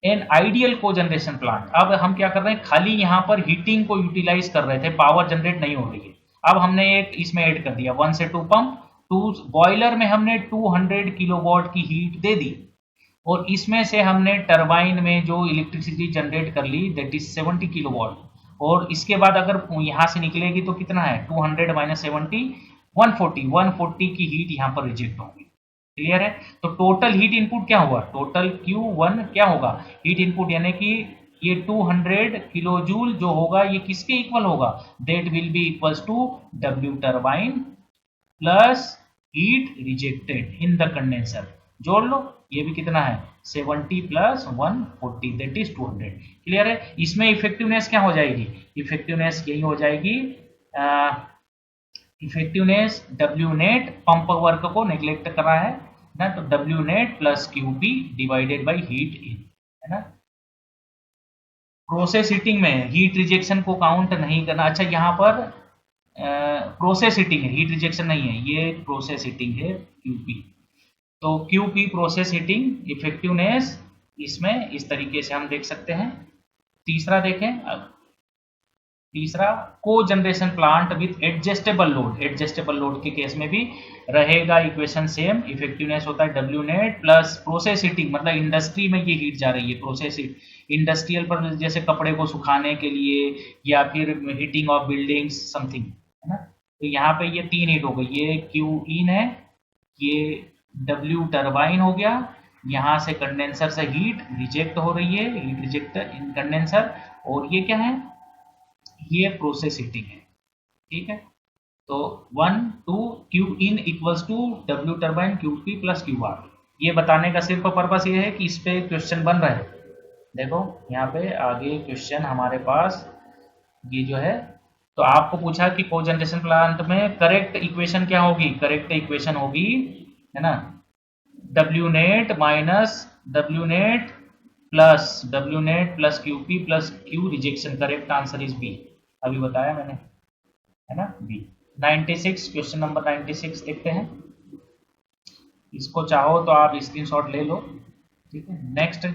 एन आइडियल कोजनरेशन प्लांट। अब हम क्या कर रहे हैं, खाली यहाँ पर हीटिंग को यूटिलाइज कर रहे थे, पावर जनरेट नहीं हो रही है। अब हमने एक इसमें ऐड कर दिया 1 से 2 पंप, टू बॉयलर में हमने 200 किलोवाट की हीट दे दी, और इसमें से हमने टरबाइन में जो इलेक्ट्रिसिटी जनरेट कर ली दैट इज 70 किलोवाट। और इसके बाद अगर यहाँ से निकलेगी तो कितना है, 200 माइनस 70, 140 की हीट यहाँ पर रिजेक्ट होगी। क्लियर है। तो टोटल हीट इनपुट क्या हुआ, टोटल Q1 क्या होगा, हीट इनपुट, यानी कि ये 200 किलो जूल जो होगा ये किसके इक्वल होगा, that will be equals to W turbine plus heat rejected in the condenser. जोड़ लो, ये भी कितना है 70 प्लस 140 दैट इज 200। क्लियर है। इसमें इफेक्टिवनेस क्या हो जाएगी, इफेक्टिवनेस यही हो जाएगी, effectiveness W net, pump work को नेग्लेक्ट कर रहा है ना, तो W net plus QP divided by heat in, है ना। प्रोसेस हीटिंग में हीट रिजेक्शन को काउंट नहीं करना। अच्छा, यहाँ पर प्रोसेस हीटिंग है, हीट रिजेक्शन नहीं है, ये प्रोसेस हीटिंग है क्यूपी। तो क्यूपी प्रोसेस हीटिंग इफेक्टिवनेस इसमें इस तरीके से हम देख सकते हैं। तीसरा देखें अब, तीसरा को generation plant with adjustable load. Adjustable load के केस में भी रहेगा इक्वेशन सेम। इफेक्टिवनेस होता है W net plus process heating, मतलब इंडस्ट्री में ये हीट जा रही है, प्रोसेस इंडस्ट्रियल पर जैसे कपड़े को सुखाने के लिए या फिर हीटिंग ऑफ बिल्डिंग्स समथिंग, है ना। तो यहाँ पे ये तीन हीट हो गई, ये क्यू इन है, ये डब्ल्यू टर्बाइन हो गया, यहाँ से कंडेंसर से हीट रिजेक्ट हो रही है, हीट रिजेक्ट इन कंडेंसर, और ये क्या है, ये प्रोसेस हीटिंग है। ठीक है, तो 1 2 Q in equals to W turbine Q P plus Q R. ये बताने का सिर्फ पर्पस ये है कि इस पे क्वेश्चन बन रहा है। देखो यहाँ पे आगे क्वेश्चन हमारे पास ये जो है, तो आपको पूछा कि कोजनरेशन प्लांट में करेक्ट इक्वेशन क्या होगी। करेक्ट इक्वेशन होगी, है ना, W net minus W net plus Q P plus Q rejection. Correct answer is B, अभी बताया मैंने, है ना, बी। 96, क्वेश्चन नंबर 96 देखते हैं। इसको चाहो तो आप स्क्रीनशॉट ले लो। ठीक है, नेक्स्ट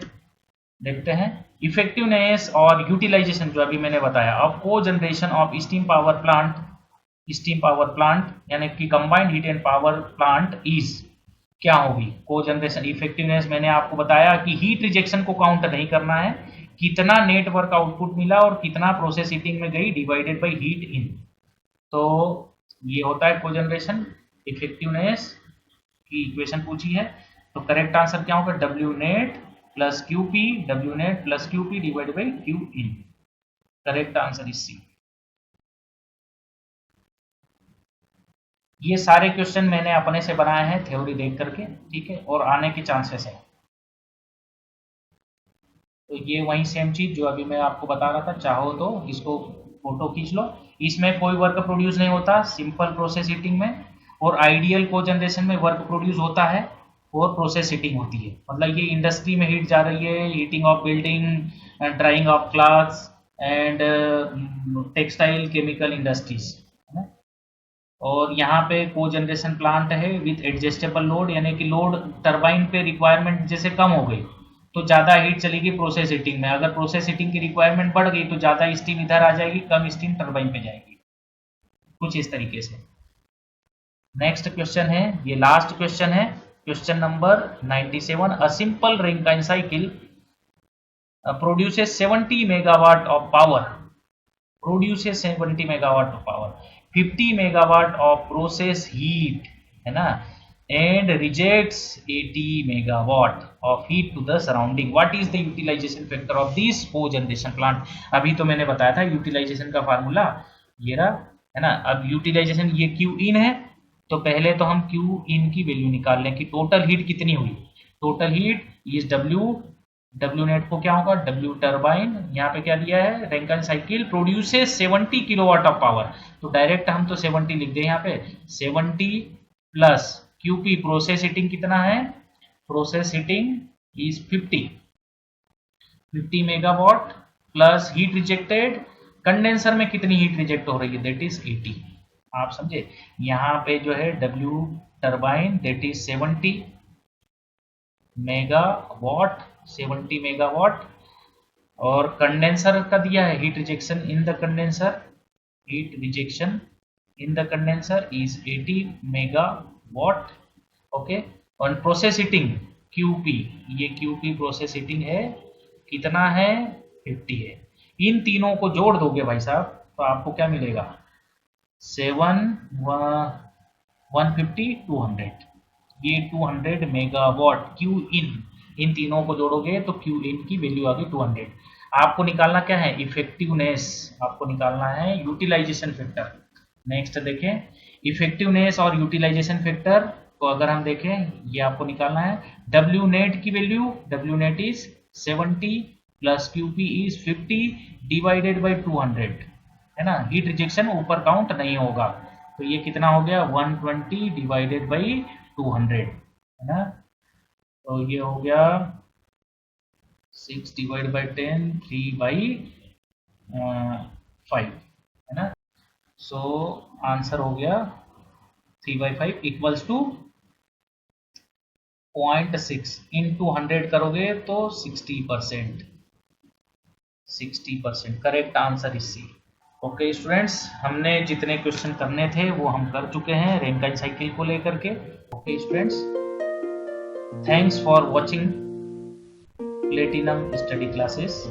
देखते हैं इफेक्टिवनेस और यूटिलाइजेशन, जो अभी मैंने बताया। अब को generation of steam power plant यानी कि combined heat and power plant is क्या होगी। को जनरेशन इफेक्टिवनेस मैंने आपको बताया कि हीट रिजेक्शन को काउंट नहीं करना है, कितना नेटवर्क आउटपुट मिला और कितना प्रोसेस हीटिंग में गई डिवाइडेड बाय हीट इन। तो ये होता है कोजनरेशन। इफेक्टिवनेस की इक्वेशन पूछी है, तो करेक्ट आंसर क्या होगा, W net plus Q P, W net plus Q P divide by Q in. Correct answer is C. ये सारे क्वेश्चन मैंने अपने से बनाए हैं थ्योरी देख करके, ठीक है, और आने के चांसेस है। तो ये वही सेम चीज जो अभी मैं आपको बता रहा था, चाहो तो इसको फोटो खींच लो। इसमें कोई वर्क प्रोड्यूस नहीं होता सिंपल प्रोसेस हीटिंग में, और आइडियल कोजनरेशन में वर्क प्रोड्यूस होता है और प्रोसेस हीटिंग होती है। मतलब ये इंडस्ट्री में हीट जा रही है, heating of building, drying of clothes and textile chemical industries, है ना। और यहाँ पे कोजनरेशन प्लांट है विथ एडजस्टेबल लोड, यानी कि लोड टरबाइन पे रिक्वायरमेंट जैसे कम हो गई तो ज़्यादा हीट चलेगी प्रोसेस हीटिंग में। अगर प्रोसेस हीटिंग की रिक्वायरमेंट बढ़ गई तो ज़्यादा स्टीम इधर आ जाएगी, कम स्टीम टरबाइन पे जाएगी, कुछ इस तरीके से। नेक्स्ट क्वेश्चन है, ये लास्ट क्वेश्चन है, question number 97। A simple Rankine cycle produces 70 megawatt of power, 50 megawatt of process heat, है ना, and rejects 80 megawatt of heat to the surrounding. What is the utilization factor of this cogeneration plant? अभी तो मैंने बताया था utilisation का formula ये रहा, है ना। अब यूटिलाइजेशन ये क्यू इन है, तो पहले तो हम क्यू इन की वैल्यू निकाल लें कि टोटल हीट कितनी हुई। Total heat is W net को क्या होगा, डब्ल्यू टर्बाइन, यहाँ पे क्या दिया है, Rankine cycle produces 70 kilowatt of power, तो डायरेक्ट हम तो 70 लिख दें यहाँ पे, 70 प्लस क्यूपी प्रोसेस हीटिंग कितना है, process heating is 50 megawatt plus heat rejected, condenser में कितनी हीट रिजेक्ट हो रही है, दैट इज 80। आप समझे, यहाँ पे जो है W turbine that is 70 megawatt, 70 megawatt, और कंडेंसर का दिया है heat rejection in the condenser, heat rejection in the condenser is 80 megawatt, okay. और प्रोसेस हीटिंग क्यूपी, ये क्यूपी प्रोसेस हीटिंग है, कितना है, 50 है। इन तीनों को जोड़ दोगे भाई साहब तो आपको क्या मिलेगा, 150 200, ये 200 मेगावाट क्यू इन तीनों को जोड़ोगे तो क्यू इन की वैल्यू आ गई 200। आपको निकालना क्या है, इफेक्टिवनेस, आपको निकालना है यूटिलाइजेशन फैक्टर। नेक्स्ट देखें, इफेक्टिवनेस और यूटिलाइजेशन फैक्टर को अगर हम देखें, ये आपको निकालना है डब्ल्यू नेट की value, W net is 70 plus Q P is 50 divided by 200, है ना। हीट रिजेक्शन ऊपर काउंट नहीं होगा, तो ये कितना हो गया, 120 डिवाइडेड बाई 200, है ना। तो ये हो गया 6 डिवाइड बाई 10, 3 बाई 5 है ना। सो आंसर हो गया 3/5 इक्वल्स टू 0.6 इंटू 100 करोगे तो 60%। 60% correct answer is C. Okay students, हमने जितने क्वेश्चन करने थे वो हम कर चुके हैं रैंकाइन साइकिल को लेकर के। Okay students, thanks for watching platinum study classes.